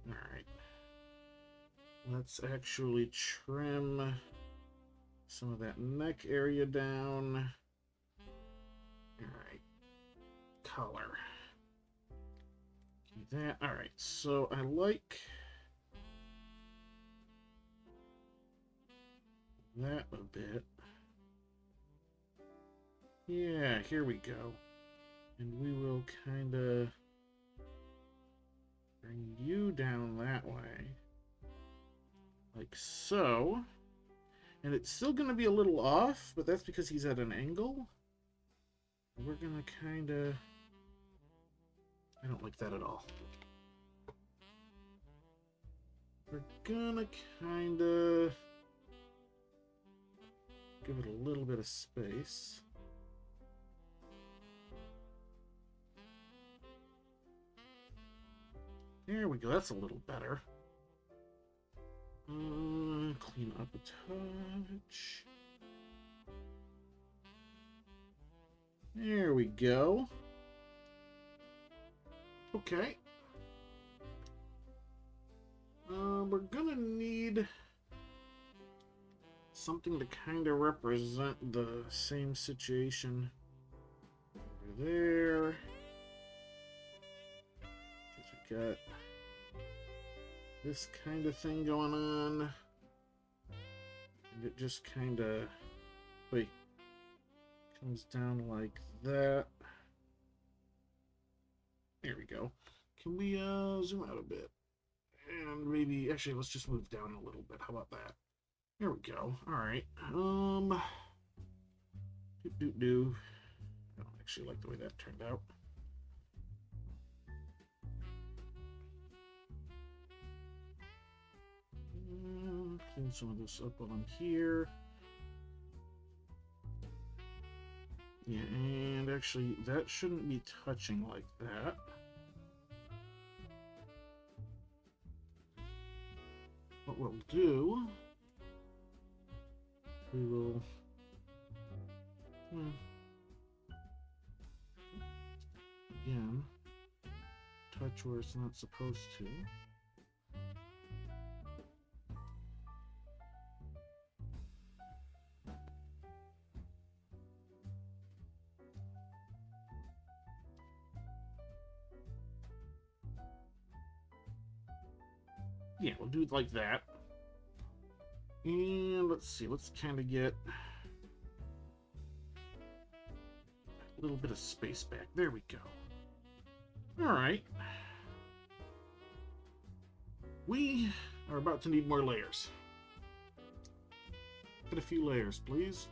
All right. Let's actually trim some of that neck area down. All right. Color. That. All right. So I like that a bit. Yeah, here we go. And we will kind of bring you down that way. Like so. And it's still going to be a little off, but that's because he's at an angle. We're going to kind of... I don't like that at all. We're going to kind of give it a little bit of space. There we go. That's a little better. Clean up a touch. There we go. Okay. We're gonna need something to kind of represent the same situation over there. We got this kind of thing going on, and it just kind of, wait, comes down like that. There we go. Can we zoom out a bit? And maybe, actually, let's just move down a little bit. How about that? There we go. All right. I don't actually like the way that turned out. Clean some of this up while I'm here. Yeah, and actually, that shouldn't be touching like that. What we'll do, we will again touch where it's not supposed to. Yeah, we'll do it like that. And let's see, let's kind of get a little bit of space back. There we go. All right. We are about to need more layers. Get a few layers, please.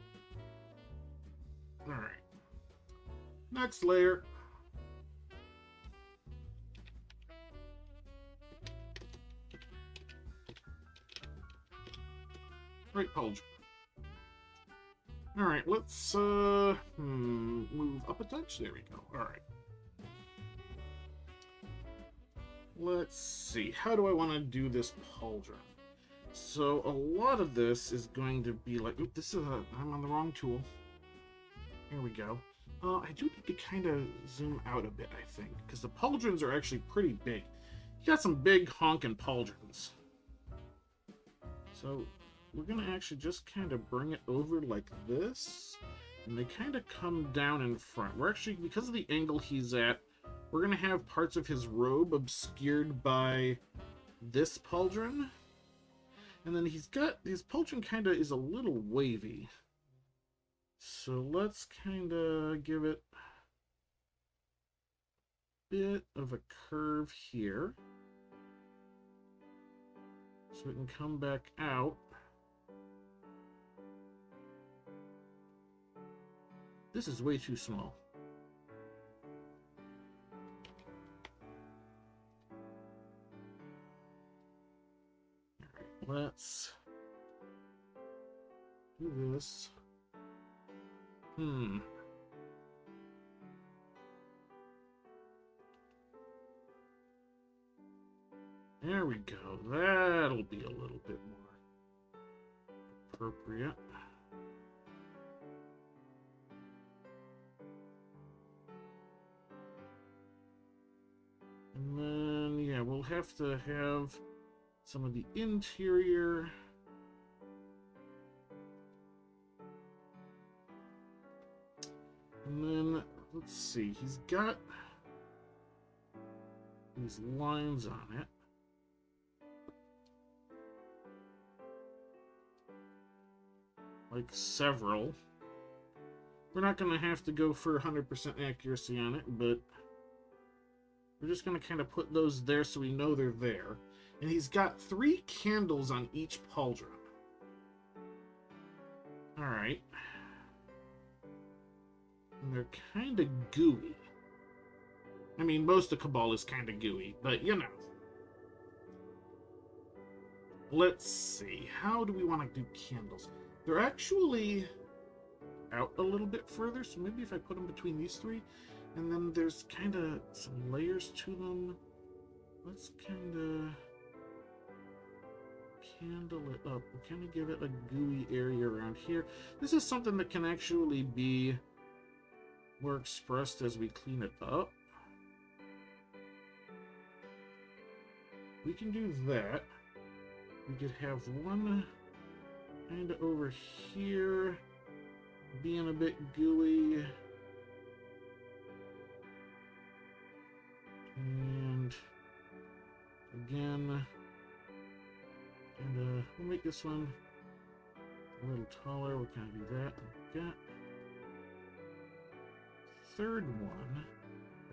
All right. Next layer. Right, Pauldron. All right, let's move up a touch. There we go. All right. Let's see. How do I want to do this Pauldron? So a lot of this is going to be like, oop, this is I'm on the wrong tool. Here we go. I do need to kind of zoom out a bit, I think, because the pauldrons are actually pretty big. You got some big honking pauldrons. So we're going to actually just kind of bring it over like this, and they kind of come down in front. We're actually, because of the angle he's at, we're going to have parts of his robe obscured by this pauldron. And then he's got, his pauldron kind of is a little wavy. So let's kind of give it a bit of a curve here, so it can come back out. This is way too small. All right, let's do this. There we go. That'll be a little bit more appropriate. And then, yeah, we'll have to have some of the interior. And then, let's see, he's got these lines on it. Like several. We're not going to have to go for 100% accuracy on it, but we're just going to kind of put those there so we know they're there. And he's got 3 candles on each pauldron. Alright. And they're kind of gooey. I mean, most of Kabhaal is kind of gooey, but you know. Let's see. How do we want to do candles? They're actually out a little bit further, so maybe if I put them between these 3, and then there's kind of some layers to them. Let's kind of candle it up. We'll kind of give it a gooey area around here. This is something that can actually be more expressed as we clean it up. We can do that. We could have one kind of over here, being a bit gooey. And again, and we'll make this one a little taller. We'll kind of do that. Like that. Third one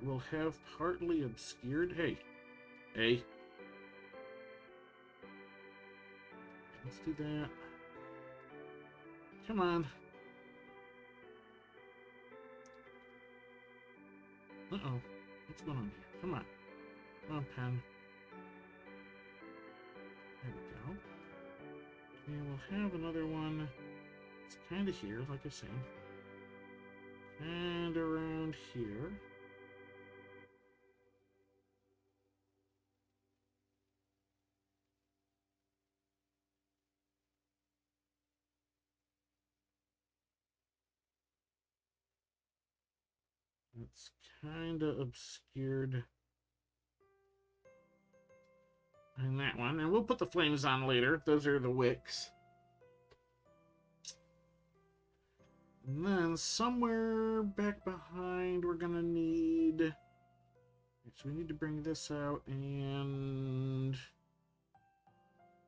will have partly obscured. Hey. Let's do that. Come on. Uh-oh. What's going on here? Come on. Come on, pen. There we go. And we'll have another one. It's kind of here, like I said. And around here. It's kind of obscured in that one. And we'll put the flames on later. Those are the wicks. And then somewhere back behind, we're going to need... So we need to bring this out and...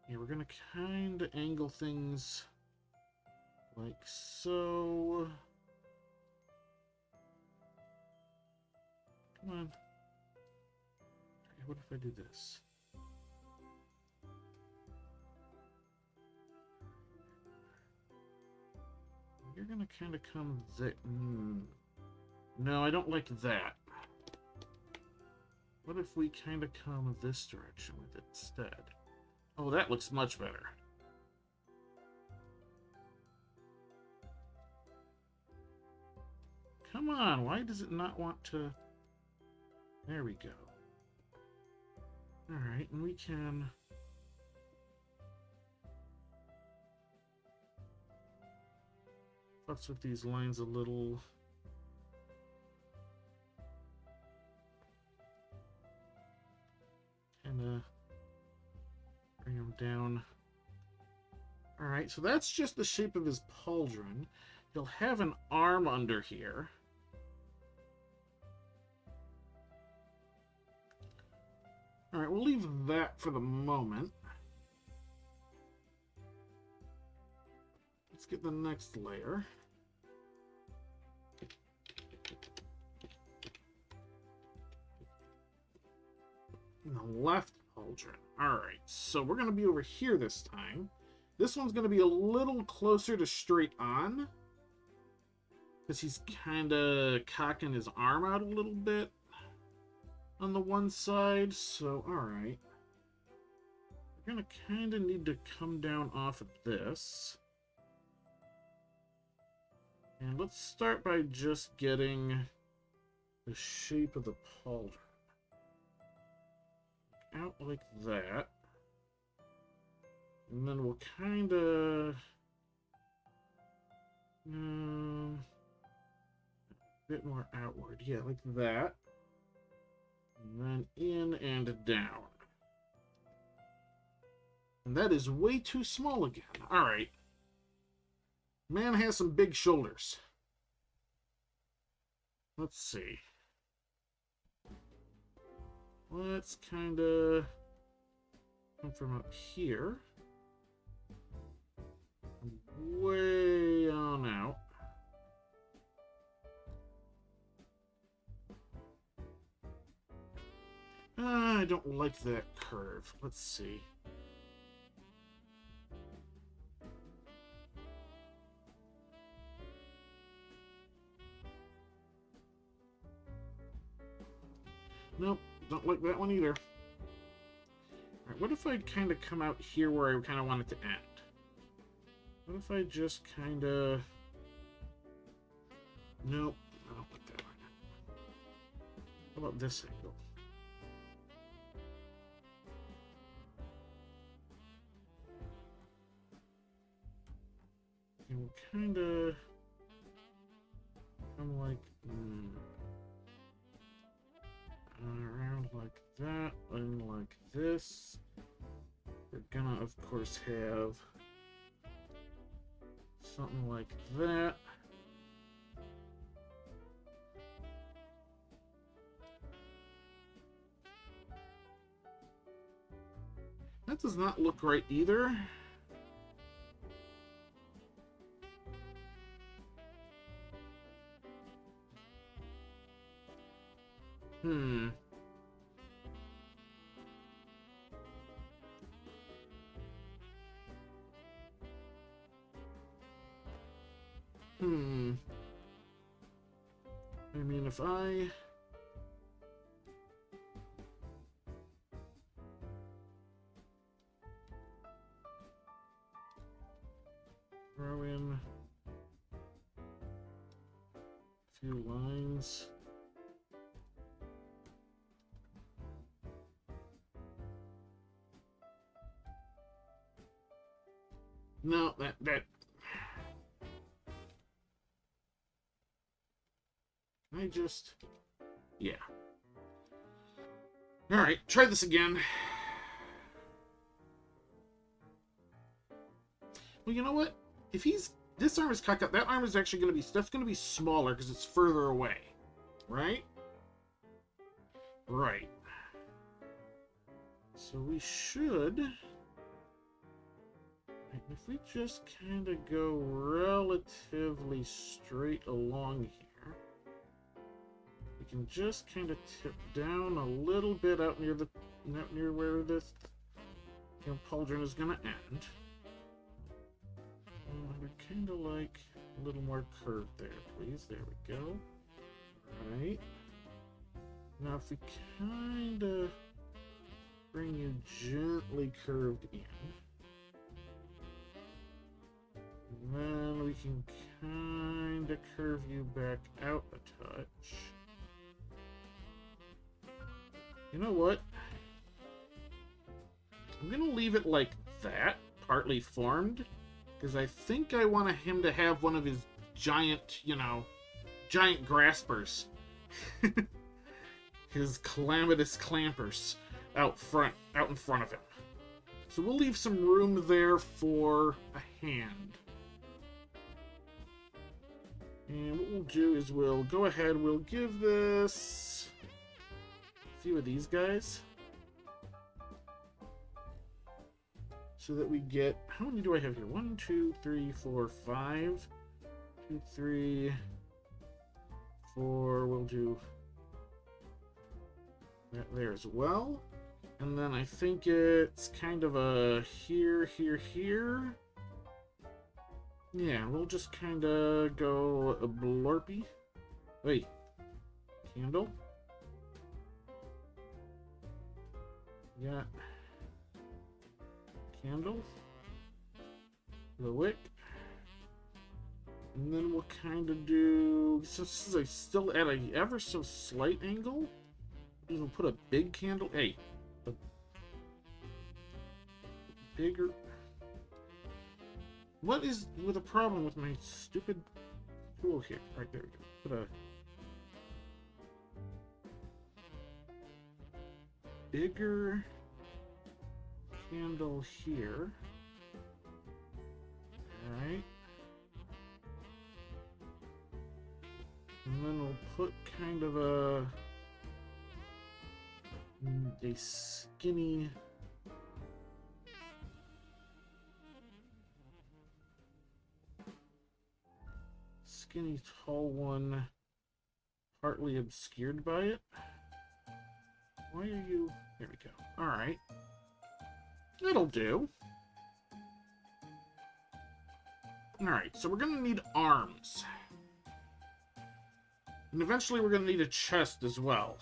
Yeah, we're gonna kind of angle things like so. Come on. What if I do this? You're gonna kind of come there. No, I don't like that. What if we kind of come this direction with it instead? Oh, that looks much better. Come on, why does it not want to... There we go. Alright, and we can... Fuss with these lines a little. Kinda bring them down. Alright, so that's just the shape of his pauldron. He'll have an arm under here. Alright, we'll leave that for the moment. Let's get the next layer. The left pauldron. Alright, so we're going to be over here this time. This one's going to be a little closer to straight on, because he's kind of cocking his arm out a little bit on the one side. So, alright. We're going to kind of need to come down off of this. And let's start by just getting the shape of the pauldron. Out like that. And then we'll kind of... a bit more outward. Yeah, like that. And then in and down. And that is way too small again. Alright. Man has some big shoulders. Let's see. Let's kind of come from up here. Way on out. I don't like that curve. Let's see. Nope, don't like that one either. Alright, what if I kind of come out here where I kind of want it to end? What if I just kind of... Nope, I don't like that one. How about this angle? And we'll kind of come like... around like that, and like this. We're gonna, of course, have something like that. That does not look right either. I mean, if I... throw in a few lines... No, that... I just... Yeah. Alright, try this again. Well, you know what? If he's... This arm is cocked up, that arm is actually going to be... That's going to be smaller because it's further away. Right? Right. So we should... If we just kind of go relatively straight along here, we can just kind of tip down a little bit out near where this pauldron is going to end. I'd kind of like a little more curve there, please. There we go. All right. Now, if we kind of bring you gently curved in, then we can kind of curve you back out a touch. You know what? I'm going to leave it like that, partly formed, because I think I want him to have one of his giant, giant graspers. His calamitous clampers out in front of him. So we'll leave some room there for a hand. And what we'll do is we'll go ahead, we'll give this a few of these guys. So that we get, how many do I have here? 1, 2, 3, 4, 5. 2, 3, 4, we'll do that there as well. And then I think it's kind of a here, here, here. Yeah, we'll just kind of go a blurpy. Wait, candle. Yeah. Candle. The wick. And then we'll kind of do, so this is still at a ever so slight angle. We'll put a big candle. Hey, a bigger. What is with the problem with my stupid tool here? Right there we go. Put a bigger candle here. Alright. And then we'll put kind of a skinny tall one, partly obscured by it. Why are you... There we go. Alright. It'll do. Alright, so we're gonna need arms. And eventually we're gonna need a chest as well.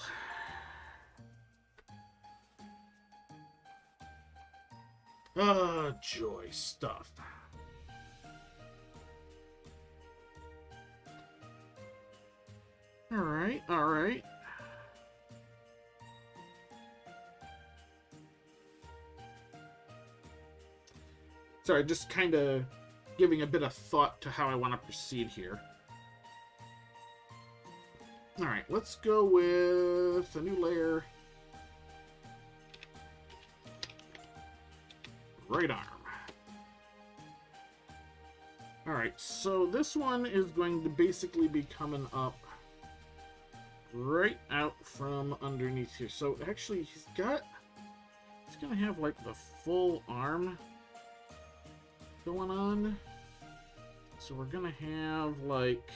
Joy stuff. Alright, alright. Sorry, just kind of giving a bit of thought to how I want to proceed here. Alright, let's go with a new layer. Right arm. Alright, so this one is going to basically be coming up right out from underneath here. So actually he's gonna have like the full arm going on. So we're gonna have like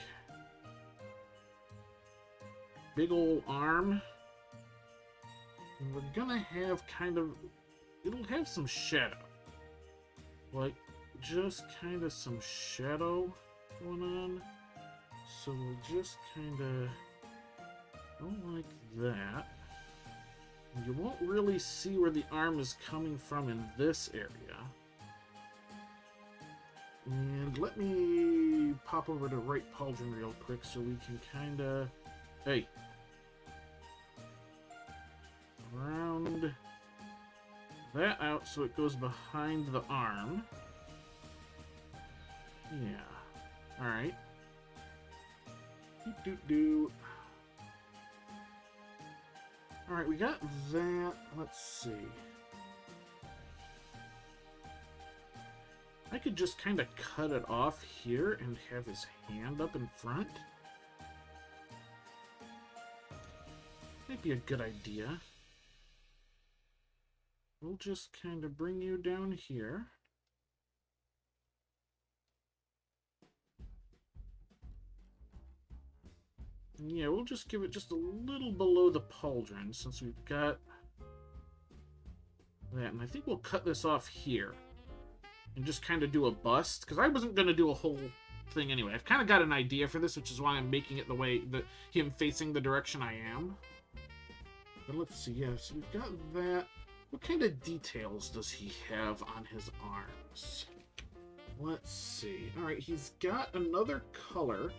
big old arm. And we're gonna have kind of, it'll have some shadow. Like just kind of some shadow going on. So we'll just kind of go like that. And you won't really see where the arm is coming from in this area. And let me pop over to right pauldron real quick so we can kind of, hey, round that out so it goes behind the arm. Yeah. Alright. Do. Alright, we got that. Let's see. I could just kind of cut it off here and have his hand up in front. Might be a good idea. We'll just kind of bring you down here. Yeah, we'll just give it just a little below the pauldron since we've got that. And I think we'll cut this off here and just kind of do a bust, because I wasn't going to do a whole thing anyway. I've kind of got an idea for this, which is why I'm making it the way that him facing the direction I am. But let's see, yeah, so we've got that. What kind of details does he have on his arms? Let's see. All right, he's got another color.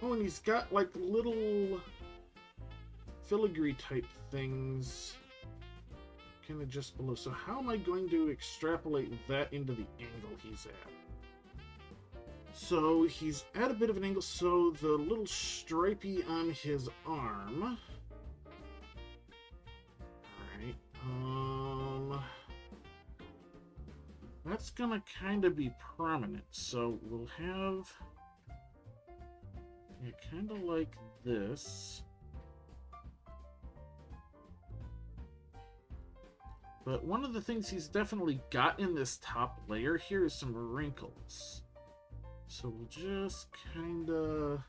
Oh, and he's got like little filigree type things kind of just below. So how am I going to extrapolate that into the angle he's at? So he's at a bit of an angle, so the little stripey on his arm. Alright, that's gonna kind of be prominent, so we'll have it kind of like this. But one of the things he's definitely got in this top layer here is some wrinkles. So we'll just kind of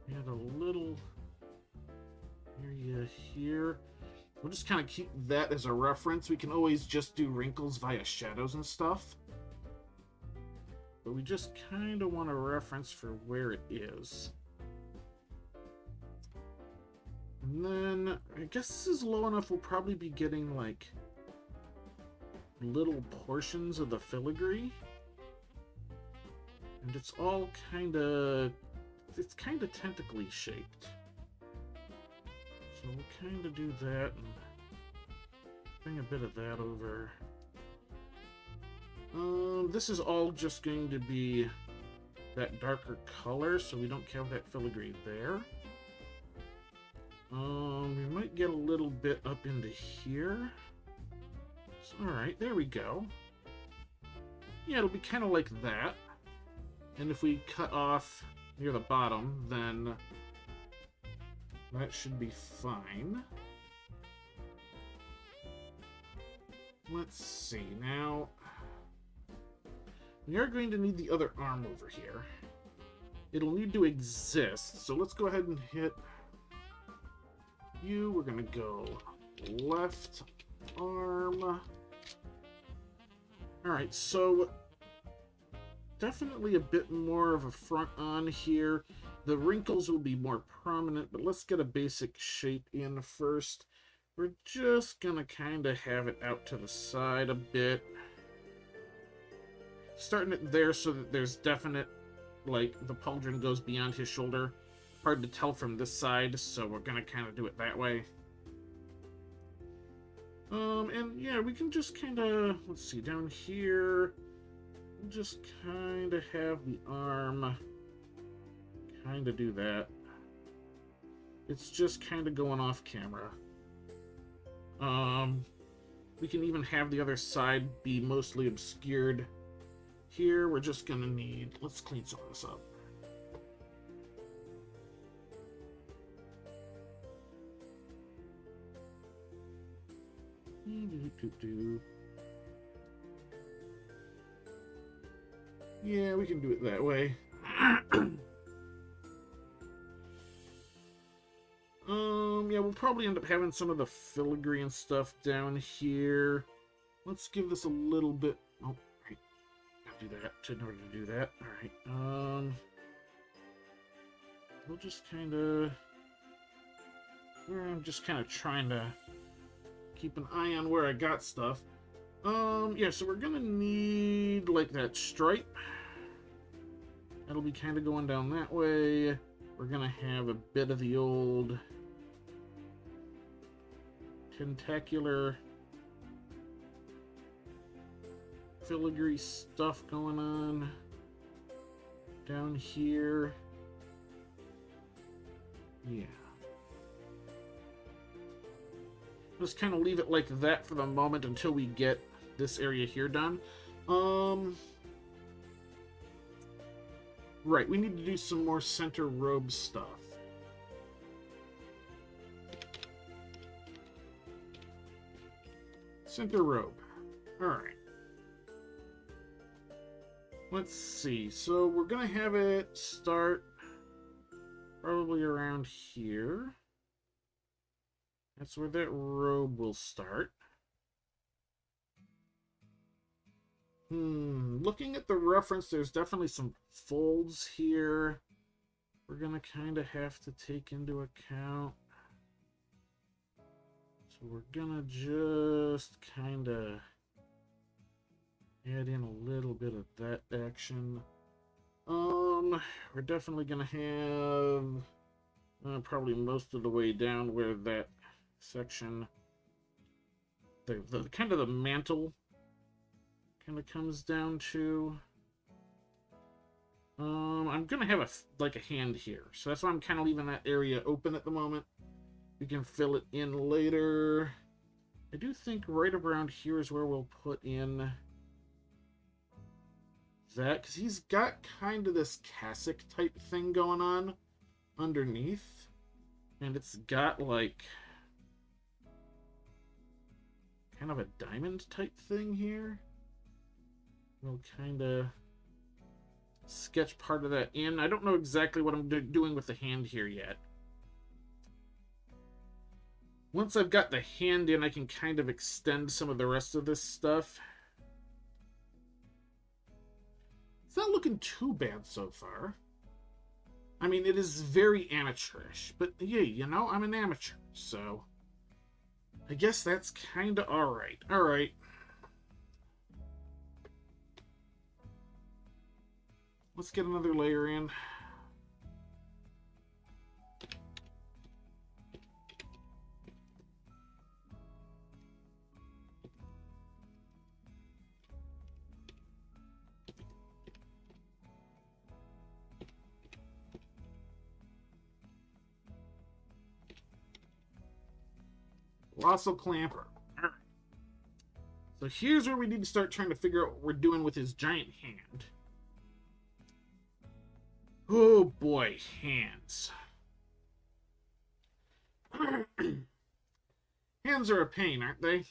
add a little area here. We'll just kind of keep that as a reference. We can always just do wrinkles via shadows and stuff. But we just kind of want a reference for where it is. And then, I guess this is low enough, we'll probably be getting, like, little portions of the filigree. And it's all kind of... it's kind of tentacly shaped. So we'll kind of do that and bring a bit of that over. This is all just going to be that darker color, so we don't have that filigree there. We might get a little bit up into here. So, alright, there we go. Yeah, it'll be kind of like that. And if we cut off near the bottom, then that should be fine. Let's see, now we are going to need the other arm over here. It'll need to exist, so let's go ahead and hit you. We're gonna go left arm. Alright, so definitely a bit more of a front on here. The wrinkles will be more prominent, but let's get a basic shape in first. We're just gonna kind of have it out to the side a bit. Starting it there so that there's definite, like, the pauldron goes beyond his shoulder. Hard to tell from this side, so we're gonna kind of do it that way. And yeah, we can just kind of, let's see, down here, we'll just kind of have the arm kind of do that. It's just kind of going off camera. We can even have the other side be mostly obscured. Here, we're just gonna need, let's clean some of this up. Yeah, we can do it that way. Yeah, we'll probably end up having some of the filigree and stuff down here. Let's give this a little bit. Oh, right. Gotta do that in order to do that. All right. We'll just kind of. I'm just kind of trying to keep an eye on where I got stuff. Yeah, so we're gonna need like that stripe. That'll be kind of going down that way. We're gonna have a bit of the old tentacular filigree stuff going on down here. Yeah. Just kind of leave it like that for the moment until we get this area here done. Right, we need to do some more center robe stuff. Center robe. Alright. Let's see. So we're going to have it start Probably around here. That's where that robe will start. Looking at the reference, there's definitely some folds here we're going to kind of have to take into account. So we're going to just kind of add in a little bit of that action. We're definitely going to have probably most of the way down where that section, the kind of the mantle kind of comes down to. I'm gonna have a hand here, so that's why I'm kind of leaving that area open at the moment. We can fill it in later. I do think right around here is where we'll put in that, because he's got kind of this cassock type thing going on underneath, and it's got like kind of a diamond type thing here. We'll kind of sketch part of that in. I don't know exactly what I'm doing with the hand here yet. Once I've got the hand in, I can kind of extend some of the rest of this stuff. It's not looking too bad so far. I mean, it is very amateurish, but yeah, you know, I'm an amateur, so I guess that's kind of alright. Alright. Let's get another layer in. Colossal Clamper. All right. So here's where we need to start trying to figure out what we're doing with his giant hand. Oh boy, hands. Hands are a pain, aren't they?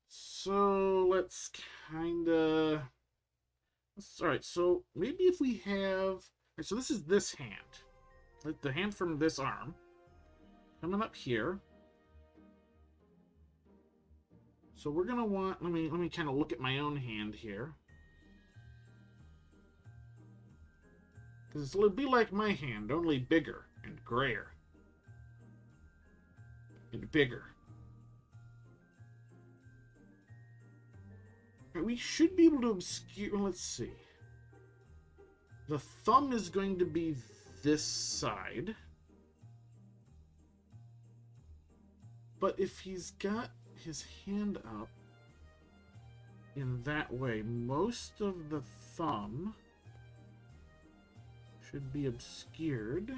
So let's kinda... Alright, so maybe if we have... Right, so this is this hand. Like the hand from this arm. Coming up here. So we're gonna want... Let me kind of look at my own hand here. Because it'll be like my hand, only bigger and grayer. And bigger. Right, we should be able to obscure... Let's see. The thumb is going to be this side. But if he's got his hand up in that way, most of the thumb should be obscured.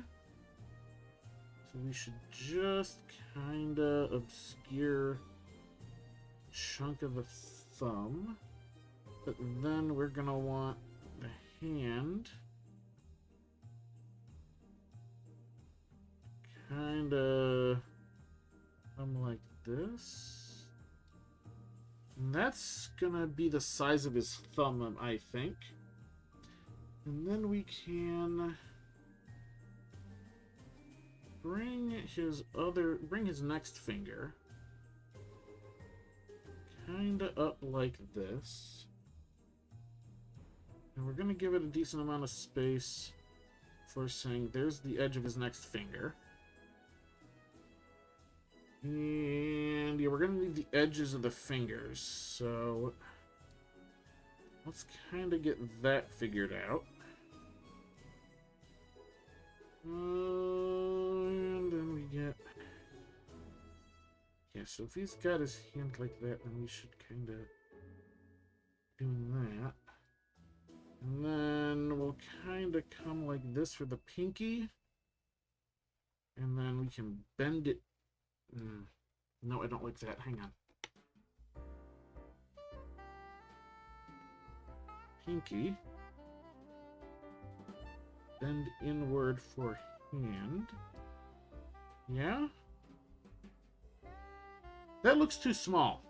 So we should just kind of obscure a chunk of the thumb. But then we're going to want the hand kind of come like this. And that's going to be the size of his thumb, I think. And then we can bring his next finger kind of up like this. And we're going to give it a decent amount of space for saying there's the edge of his next finger. And yeah, we're going to need the edges of the fingers. So let's kind of get that figured out. And then we get... Yeah, so if he's got his hand like that, then we should kind of doing that. And then we'll kind of come like this for the pinky. And then we can bend it. No, I don't like that. Hang on. Pinky. Bend inward for hand. Yeah? That looks too small.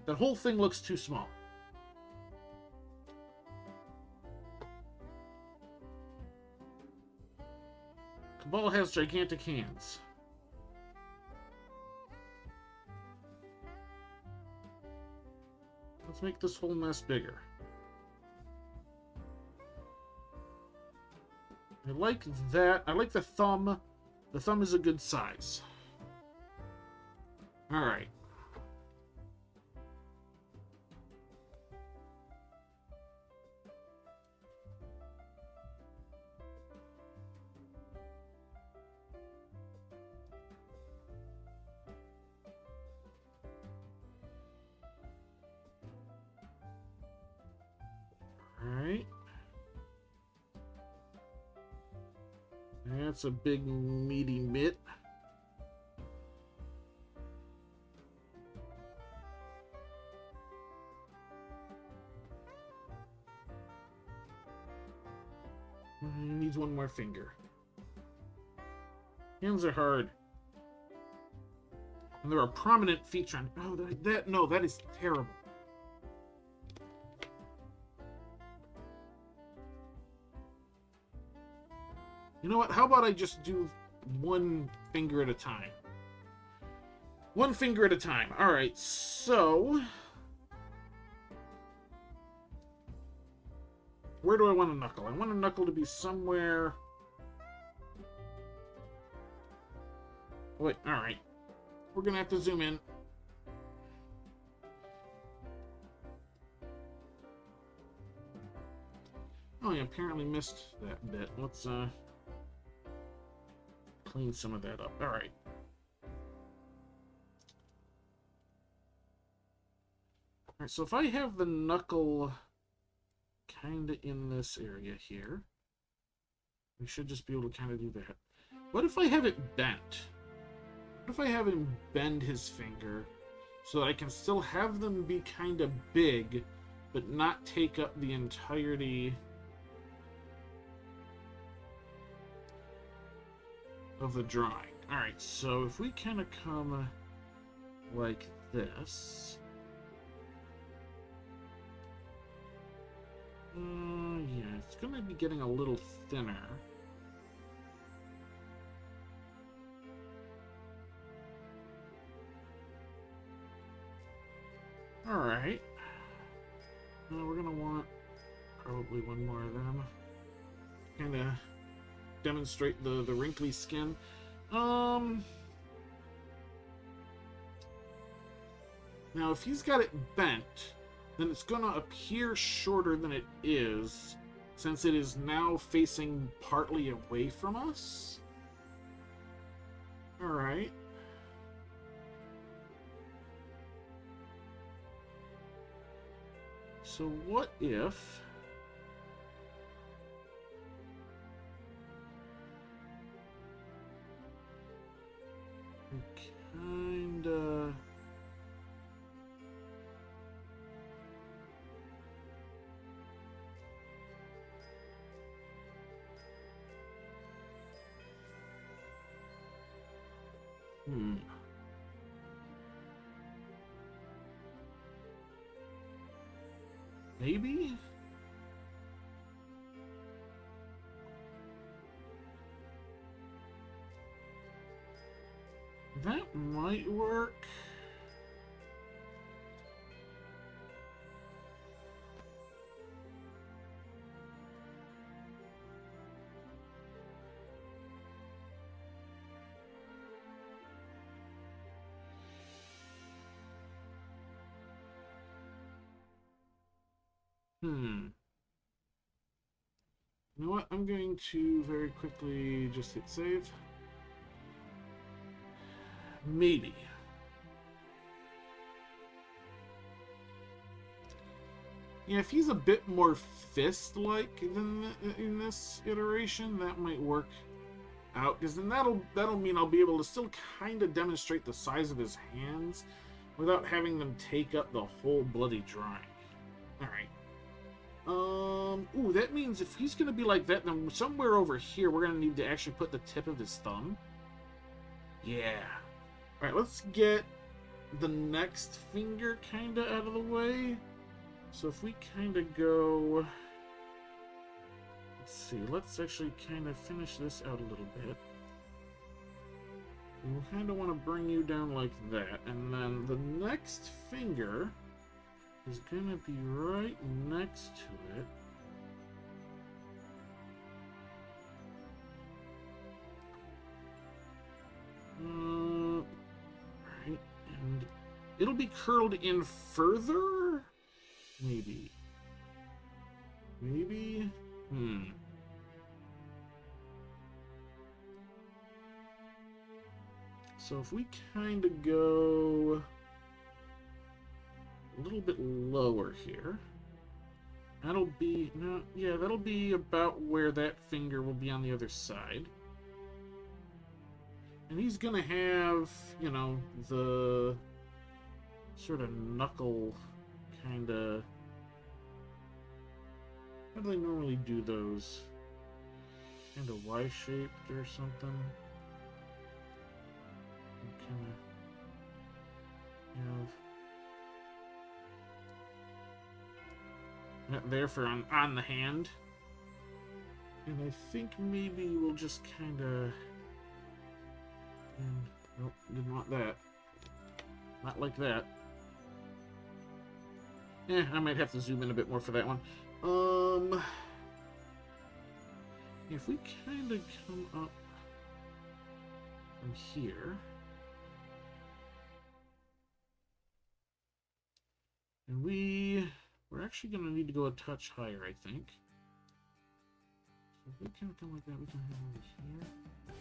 That whole thing looks too small. Kabhaal has gigantic hands. Let's make this whole mess bigger. I like that. I like the thumb. The thumb is a good size. Alright. Alright. That's a big meaty mitt. Needs one more finger. Hands are hard. And there are prominent feet on. Oh, that is terrible. You know what? How about I just do one finger at a time? One finger at a time. All right, so where do I want a knuckle? I want a knuckle to be somewhere. Wait, all right. We're gonna have to zoom in. Oh, I apparently missed that bit. Let's clean some of that up. All right. All right, so if I have the knuckle kind of in this area here, we should just be able to kind of do that. What if I have it bent? What if I have him bend his finger so that I can still have them be kind of big, but not take up the entirety of the drawing? All right, so if we kind of come like this, yeah, it's gonna be getting a little thinner. All right, we're gonna want probably one more of them. Kind of demonstrate the wrinkly skin. Now if he's got it bent, then it's gonna appear shorter than it is, since it is now facing partly away from us. All right. So what if kinda maybe? That might work. You know what? I'm going to very quickly just hit save. Maybe. Yeah, if he's a bit more fist-like than in this iteration, that might work out. Because then that'll mean I'll be able to still kind of demonstrate the size of his hands without having them take up the whole bloody drawing. All right. Ooh, that means if he's going to be like that, then somewhere over here, we're going to need to actually put the tip of his thumb. Yeah. All right, let's get the next finger kind of out of the way. So if we kind of go... Let's see, let's actually kind of finish this out a little bit. We'll kind of want to bring you down like that. And then the next finger is going to be right next to it. Right. And it'll be curled in further? Maybe. Maybe? So if we kind of go a little bit lower here, that'll be, no, yeah, that'll be about where that finger will be on the other side. And he's gonna have, you know, the sort of knuckle kind of, how do they normally do those? Kind of Y-shaped or something? Kind of that there for on the hand, and I think maybe we'll just kind of, nope, didn't want that, not like that. I might have to zoom in a bit more for that one. If we kind of come up from here. And we're actually going to need to go a touch higher, I think. So if we kind of come like that, we can have over here.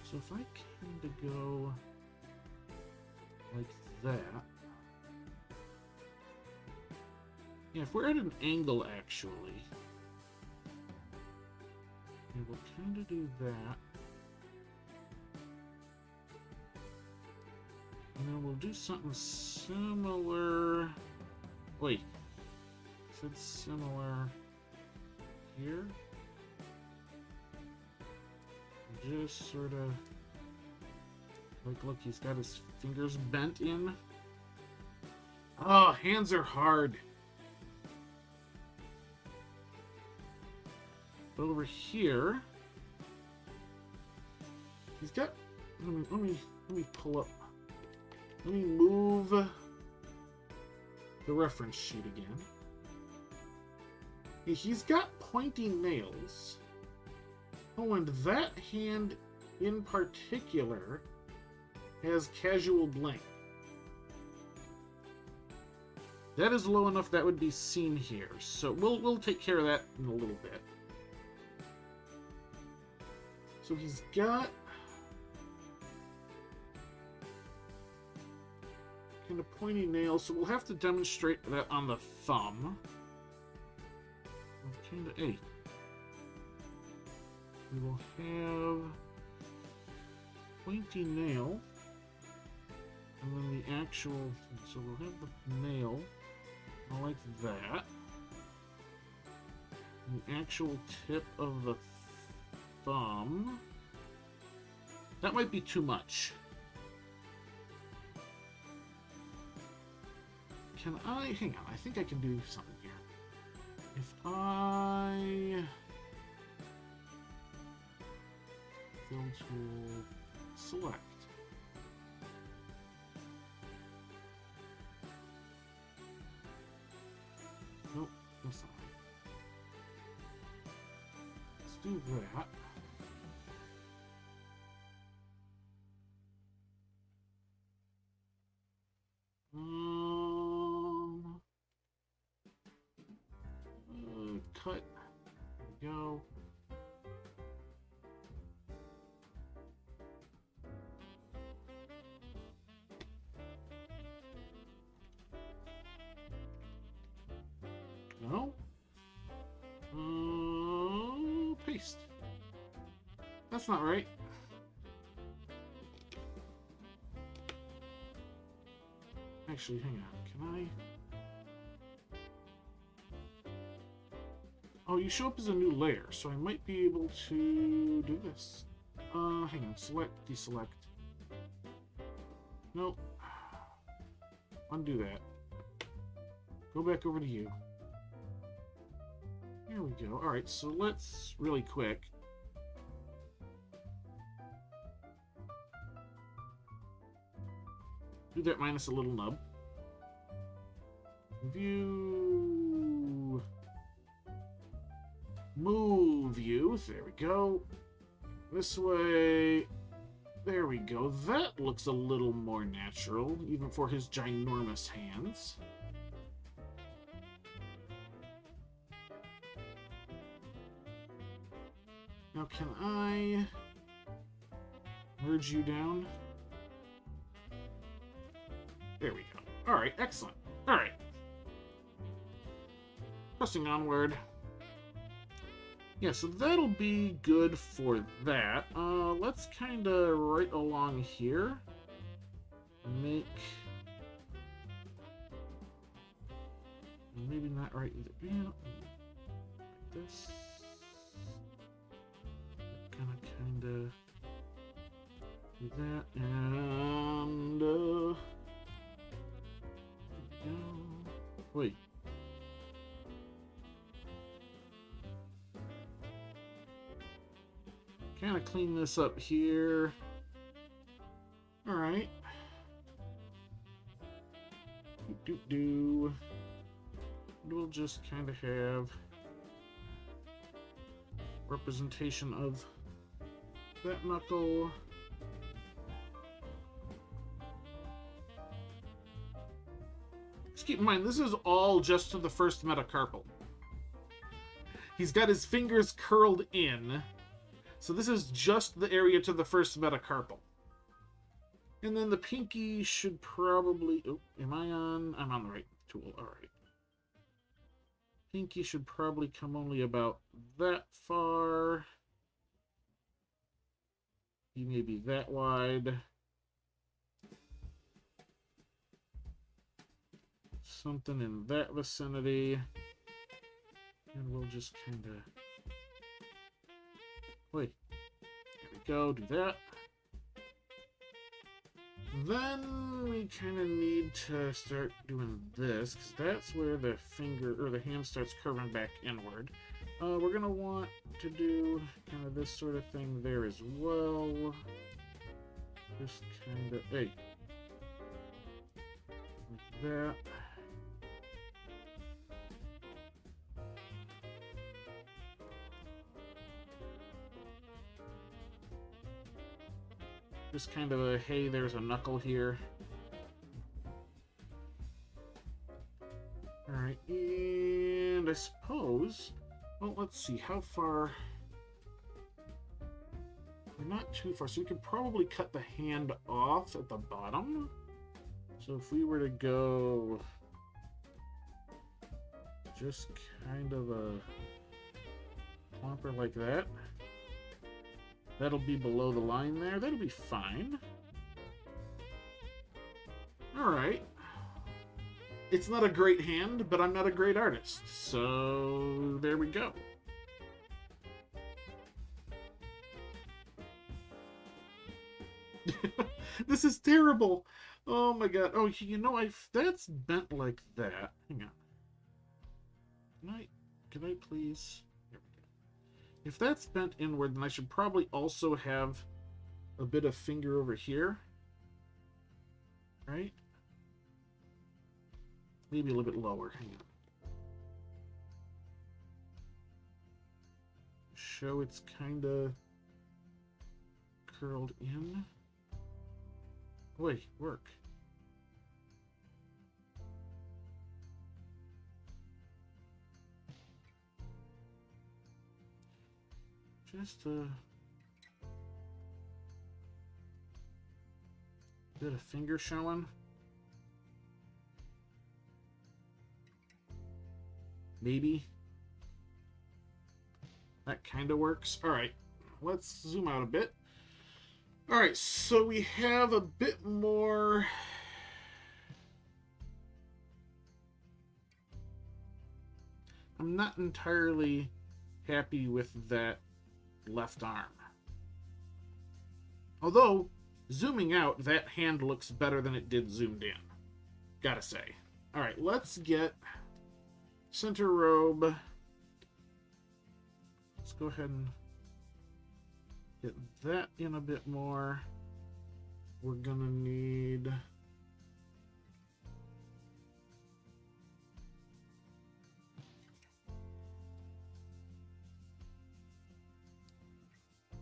So if I kind of go like that. Yeah, if we're at an angle, actually. Yeah, we'll kind of do that. And then we'll do something similar. Wait, is it similar here? Just sort of like, look, he's got his fingers bent in. Oh, hands are hard. But over here, he's got. Let me pull up. Let me move the reference sheet again. He's got pointy nails. Oh, and that hand in particular has casual blink. That is low enough that would be seen here. So we'll take care of that in a little bit. So he's got kind of pointy nails, so we'll have to demonstrate that on the thumb. Kind of, we will have pointy nail, and then the actual, so we'll have the nail like that. The actual tip of the thumb. That might be too much. Can I, hang on, I think I can do something here. If I fill tool select. Nope, that's not right. Let's do that. Cut. There we go. No. Paste. That's not right. Actually, hang on. Can I? Oh, you show up as a new layer, so I might be able to do this. Hang on. Select, deselect. Nope. Undo that. Go back over to you. Here we go. Alright, so let's, really quick. Do that minus a little nub. View. Move you. There we go. This way. There we go. That looks a little more natural, even for his ginormous hands. Now, can I merge you down? There we go. All right, excellent. All right. Pressing onward. Yeah, so that'll be good for that. Let's kind of right along here make... Maybe not right there. Yeah, like this. Kind of do that, and wait. Kind of clean this up here. All right. We'll just kind of have representation of that knuckle. Just keep in mind, this is all just to the first metacarpal. He's got his fingers curled in, so this is just the area to the first metacarpal. And then the pinky should probably... Oh, am I on? I'm on the right tool. All right. Pinky should probably come only about that far. He may be that wide. Something in that vicinity. And we'll just kind of... Wait. There we go. Do that. Then we kind of need to start doing this, because that's where the finger, or the hand starts curving back inward. We're going to want to do kind of this sort of thing there as well. Just kind of, hey. Like that. Just kind of a, hey, there's a knuckle here. Alright, and I suppose... Well, let's see, how far... We're not too far, so we could probably cut the hand off at the bottom. So if we were to go... Just kind of a... plumper like that. That'll be below the line there. That'll be fine. Alright. It's not a great hand, but I'm not a great artist. So, there we go. This is terrible. Oh my god. Oh, you know, that's bent like that. Hang on. Can I please... If that's bent inward, then I should probably also have a bit of finger over here. Right? Maybe a little bit lower. Hang on. Show it's kind of curled in. Wait, work. Just a bit of finger showing. Maybe. That kind of works. All right, let's zoom out a bit. All right, so we have a bit more. I'm not entirely happy with that left arm. Although, zooming out, that hand looks better than it did zoomed in. Gotta say. Alright, let's get center robe. Let's go ahead and get that in a bit more. We're gonna need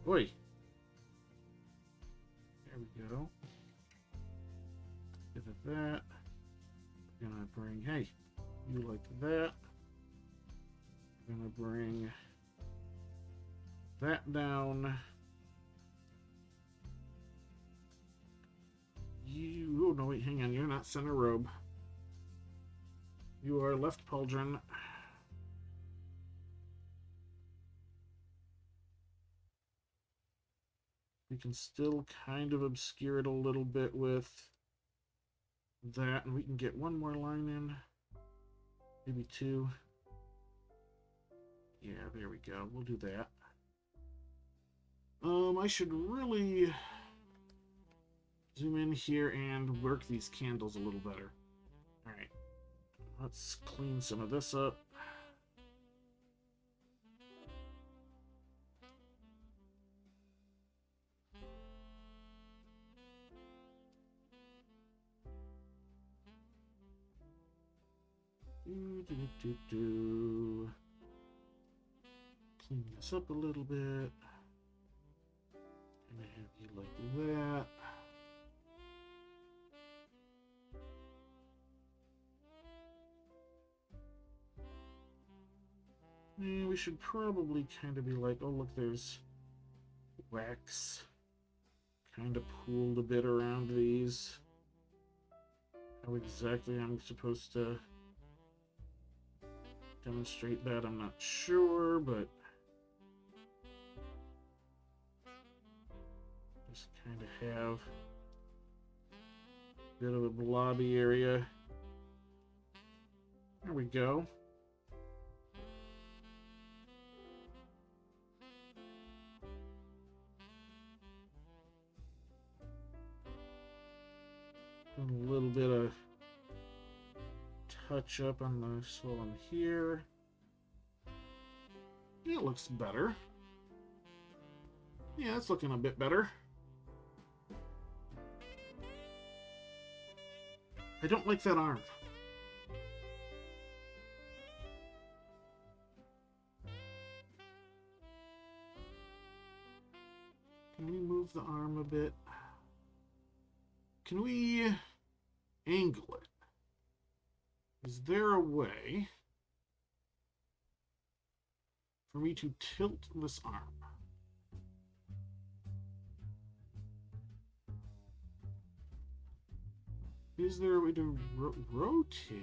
Oi. There we go. Give it that. We're gonna bring, hey, you like that. We're gonna bring that down. You, oh no, wait, hang on, you're not center robe. You are left pauldron. We can still kind of obscure it a little bit with that, and we can get one more line in. Maybe two. Yeah, there we go. We'll do that. I should really zoom in here and work these candles a little better. Alright. Let's clean some of this up. Clean this up a little bit. And have you like that. And we should probably kind of be like, oh look, there's wax kind of pooled a bit around these. How exactly I'm supposed to demonstrate that, I'm not sure, but just kind of have a bit of a blobby area. There we go. A little bit of touch up on the swelling here. Yeah, it looks better. Yeah, it's looking a bit better. I don't like that arm. Can we move the arm a bit? Can we angle it? Is there a way for me to tilt this arm? Is there a way to rotate?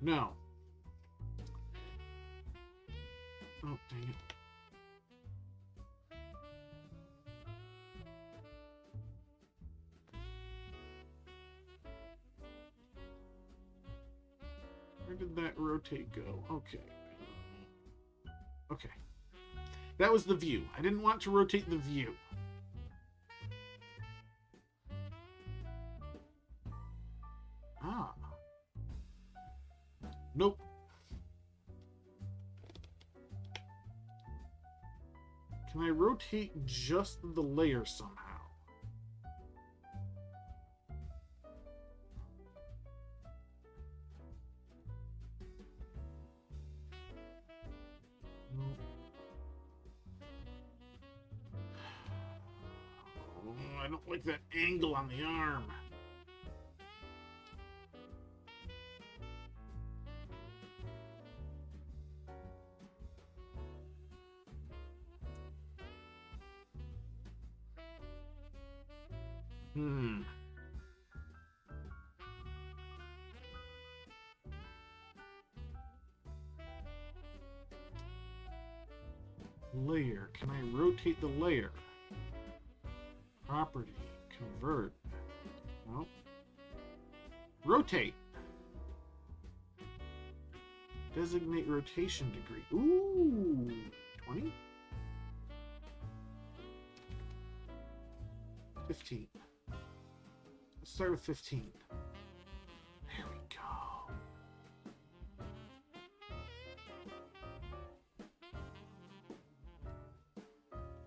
No. Oh, dang it. Where did that rotate go? Okay. Okay. That was the view. I didn't want to rotate the view. Ah. Nope. Can I rotate just the layer somehow? Nope. Oh, I don't like that angle on the arm. Layer. Can I rotate the layer? Property. Convert. Nope. Rotate. Designate rotation degree. Ooh. 20? 15. Let's start with 15. There we go.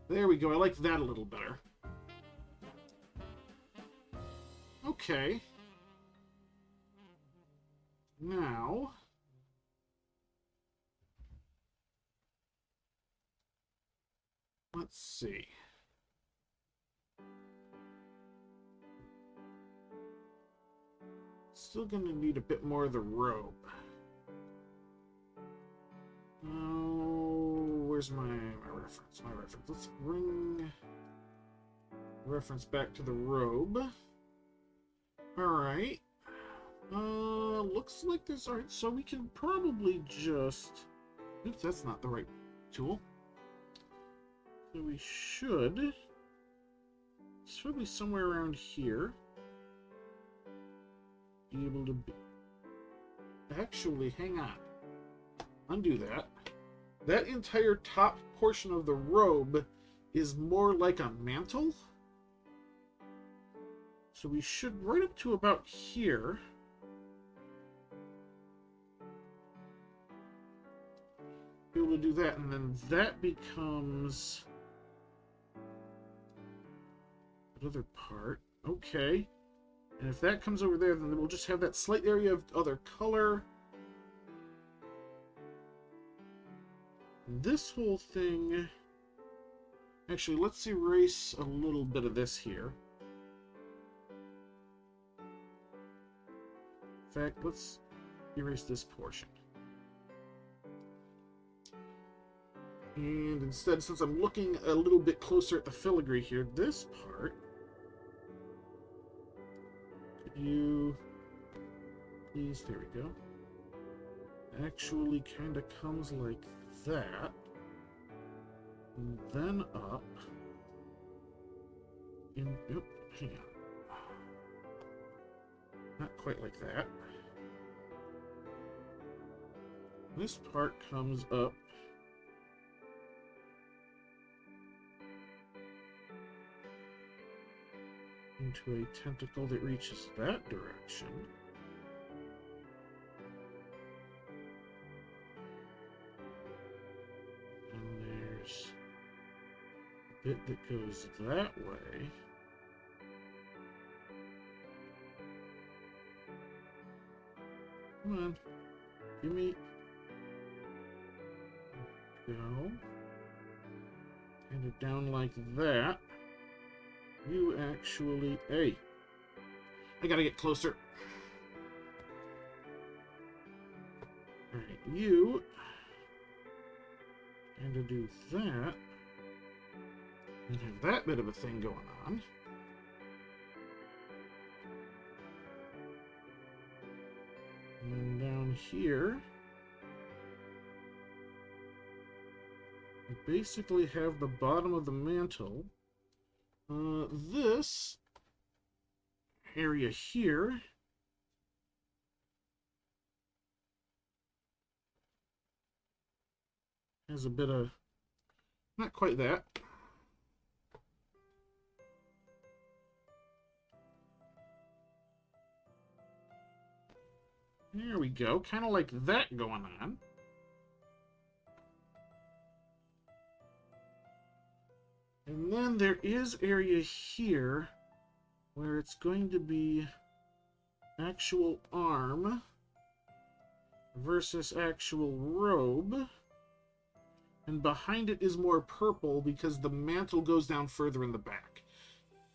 There we go. I like that a little better. Okay. Now, Let's see. Still gonna need a bit more of the robe. Oh, where's my reference? My reference. Let's bring reference back to the robe. Alright. Looks like this. Alright, so we can probably just... Oops, that's not the right tool. So we should... It's probably somewhere around here. Be able to... Actually, hang on. Undo that. That entire top portion of the robe is more like a mantle. So we should, right up to about here, be able to do that, and then that becomes another part. Okay. And if that comes over there, then we'll just have that slight area of other color. This whole thing... Actually, let's erase a little bit of this here. In fact, let's erase this portion. And instead, since I'm looking a little bit closer at the filigree here, this part... Could you... Please, there we go. Actually kind of comes like that. And then up. In... Oop, hang on. Not quite like that. This part comes up into a tentacle that reaches that direction. And there's a bit that goes that way. Come on. Give me... Go. And it down like that. You actually... Hey. I gotta get closer. Alright, you... And to do that... And have that bit of a thing going on. And then down here... We basically have the bottom of the mantle. This area here has a bit of, not quite that. There we go, kind of like that going on. And then there is area here where it's going to be actual arm versus actual robe. And behind it is more purple because the mantle goes down further in the back.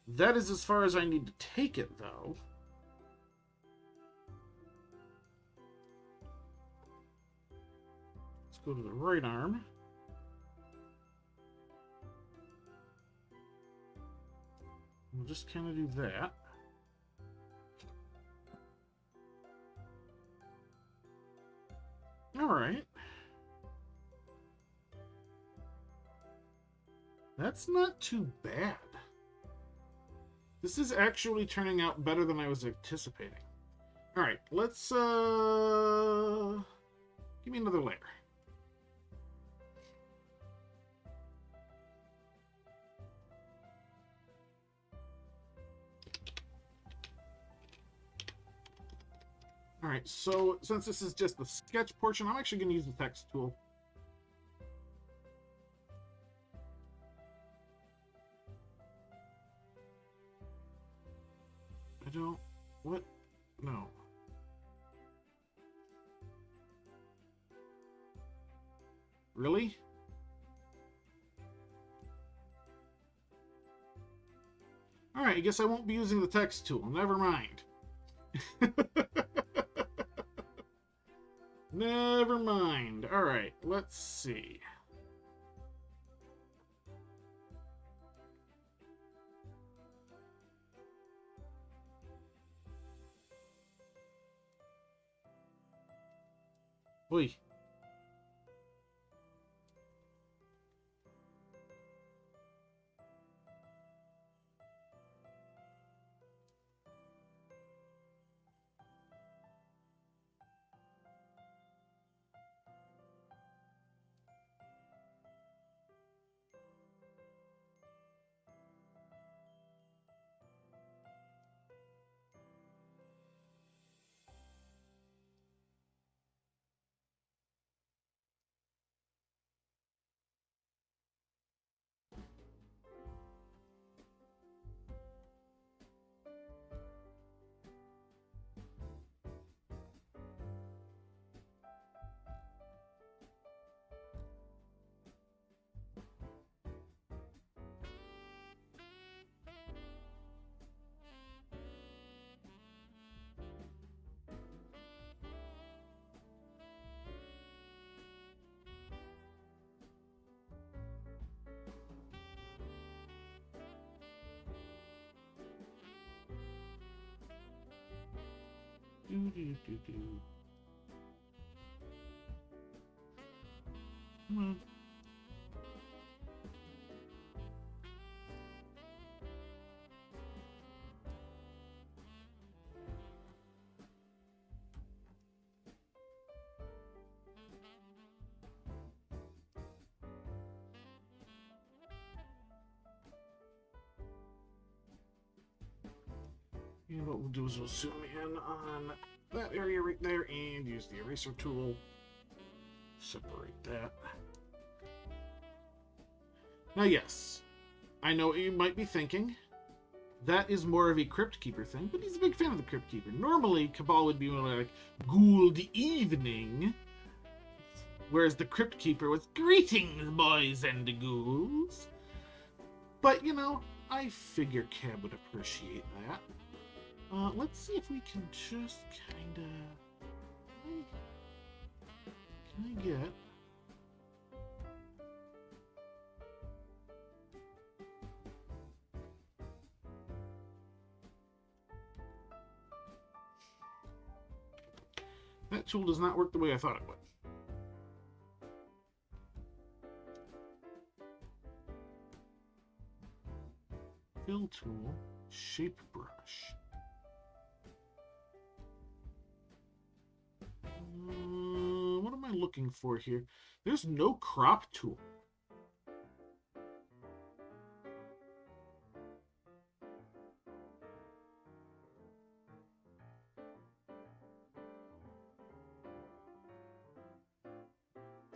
That is as far as I need to take it, though. Let's go to the right arm. We'll just kind of do that. All right. That's not too bad. This is actually turning out better than I was anticipating. All right, let's give me another layer. Alright, so since this is just the sketch portion, I'm actually going to use the text tool. I don't... What? No. Really? Alright, I guess I won't be using the text tool. Never mind. Never mind. Alright, let's see. Oi. Come on. And what we'll do is we'll zoom in on that area right there and use the eraser tool. Separate that. Now, yes, I know what you might be thinking. That is more of a Crypt Keeper thing, but he's a big fan of the Crypt Keeper. Normally, Kabhaal would be more like, Good evening, whereas the Crypt Keeper was, Greetings, boys and ghouls. But, you know, I figure Cab would appreciate that. Let's see if we can just kind of... Can I get... That tool does not work the way I thought it would. Fill tool, shape brush. What am I looking for here? There's no crop tool.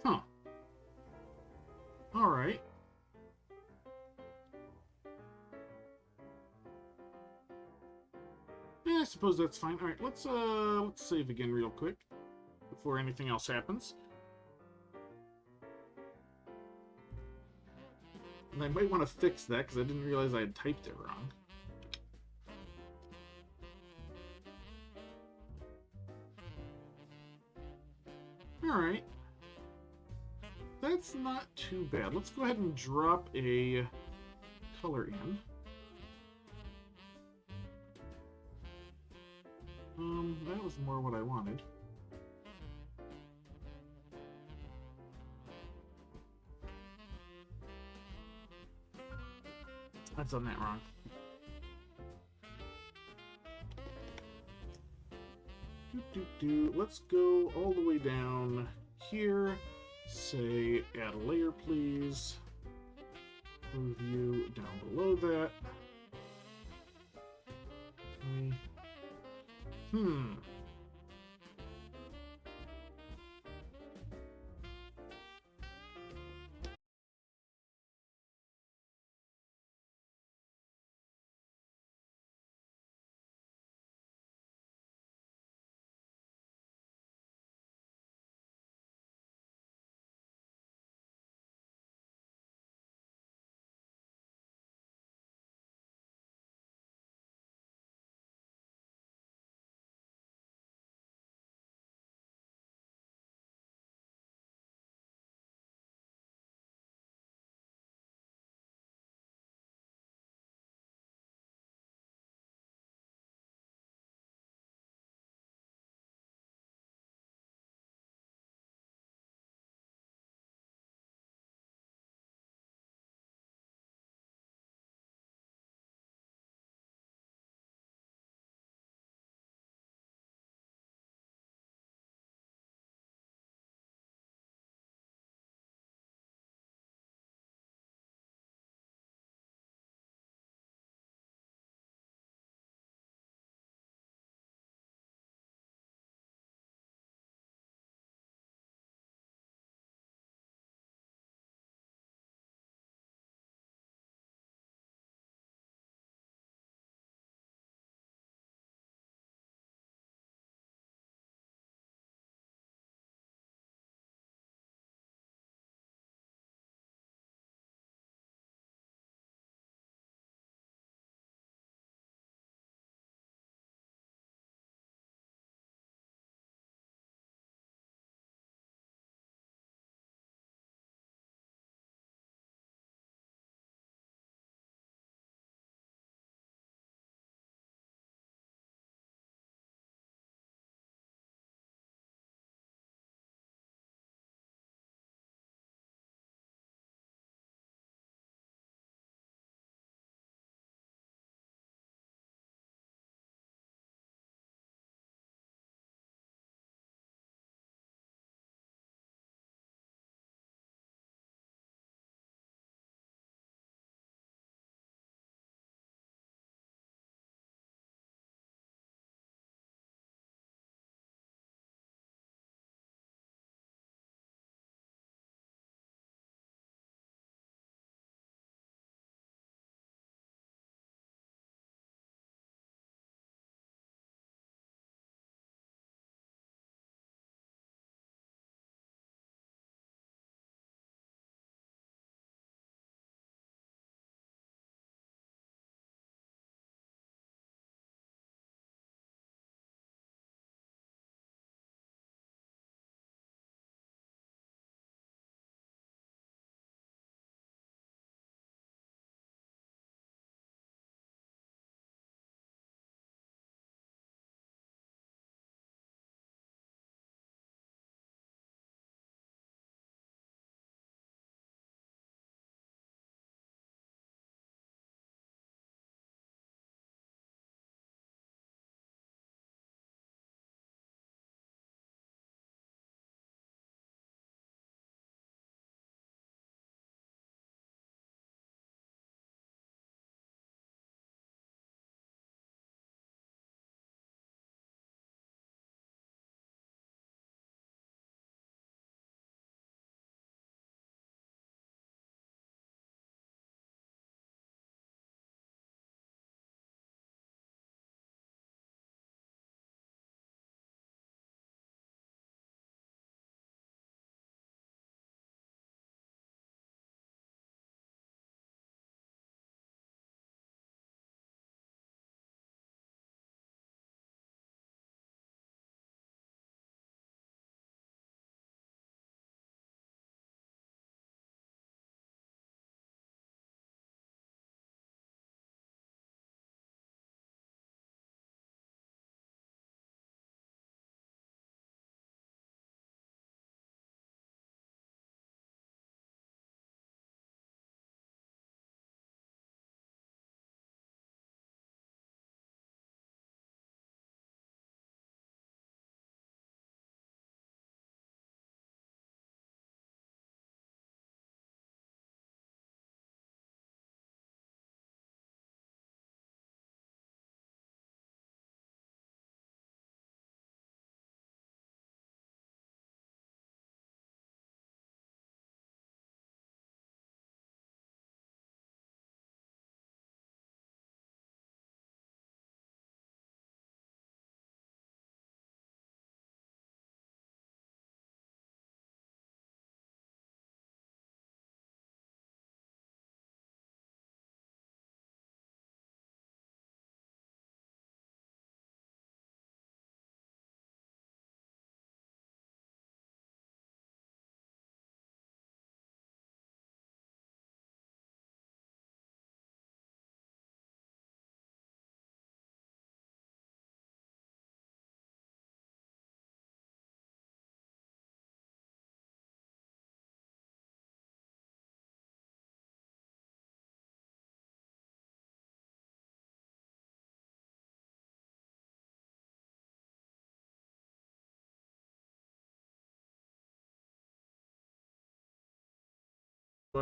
Huh. All right. Yeah, I suppose that's fine. All right, let's save again real quick before anything else happens. And I might want to fix that because I didn't realize I had typed it wrong. Alright. That's not too bad. Let's go ahead and drop a color in. That was more what I wanted. I've done that wrong. Let's go all the way down here. Say, add a layer, please. Move you down below that. Okay.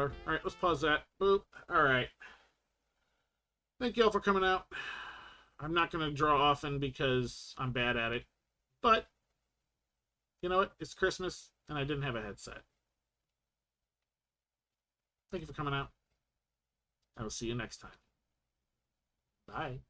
All right, let's pause that. Boop. All right. Thank you all for coming out. I'm not going to draw often because I'm bad at it. But, you know what? It's Christmas, and I didn't have a headset. Thank you for coming out. I will see you next time. Bye.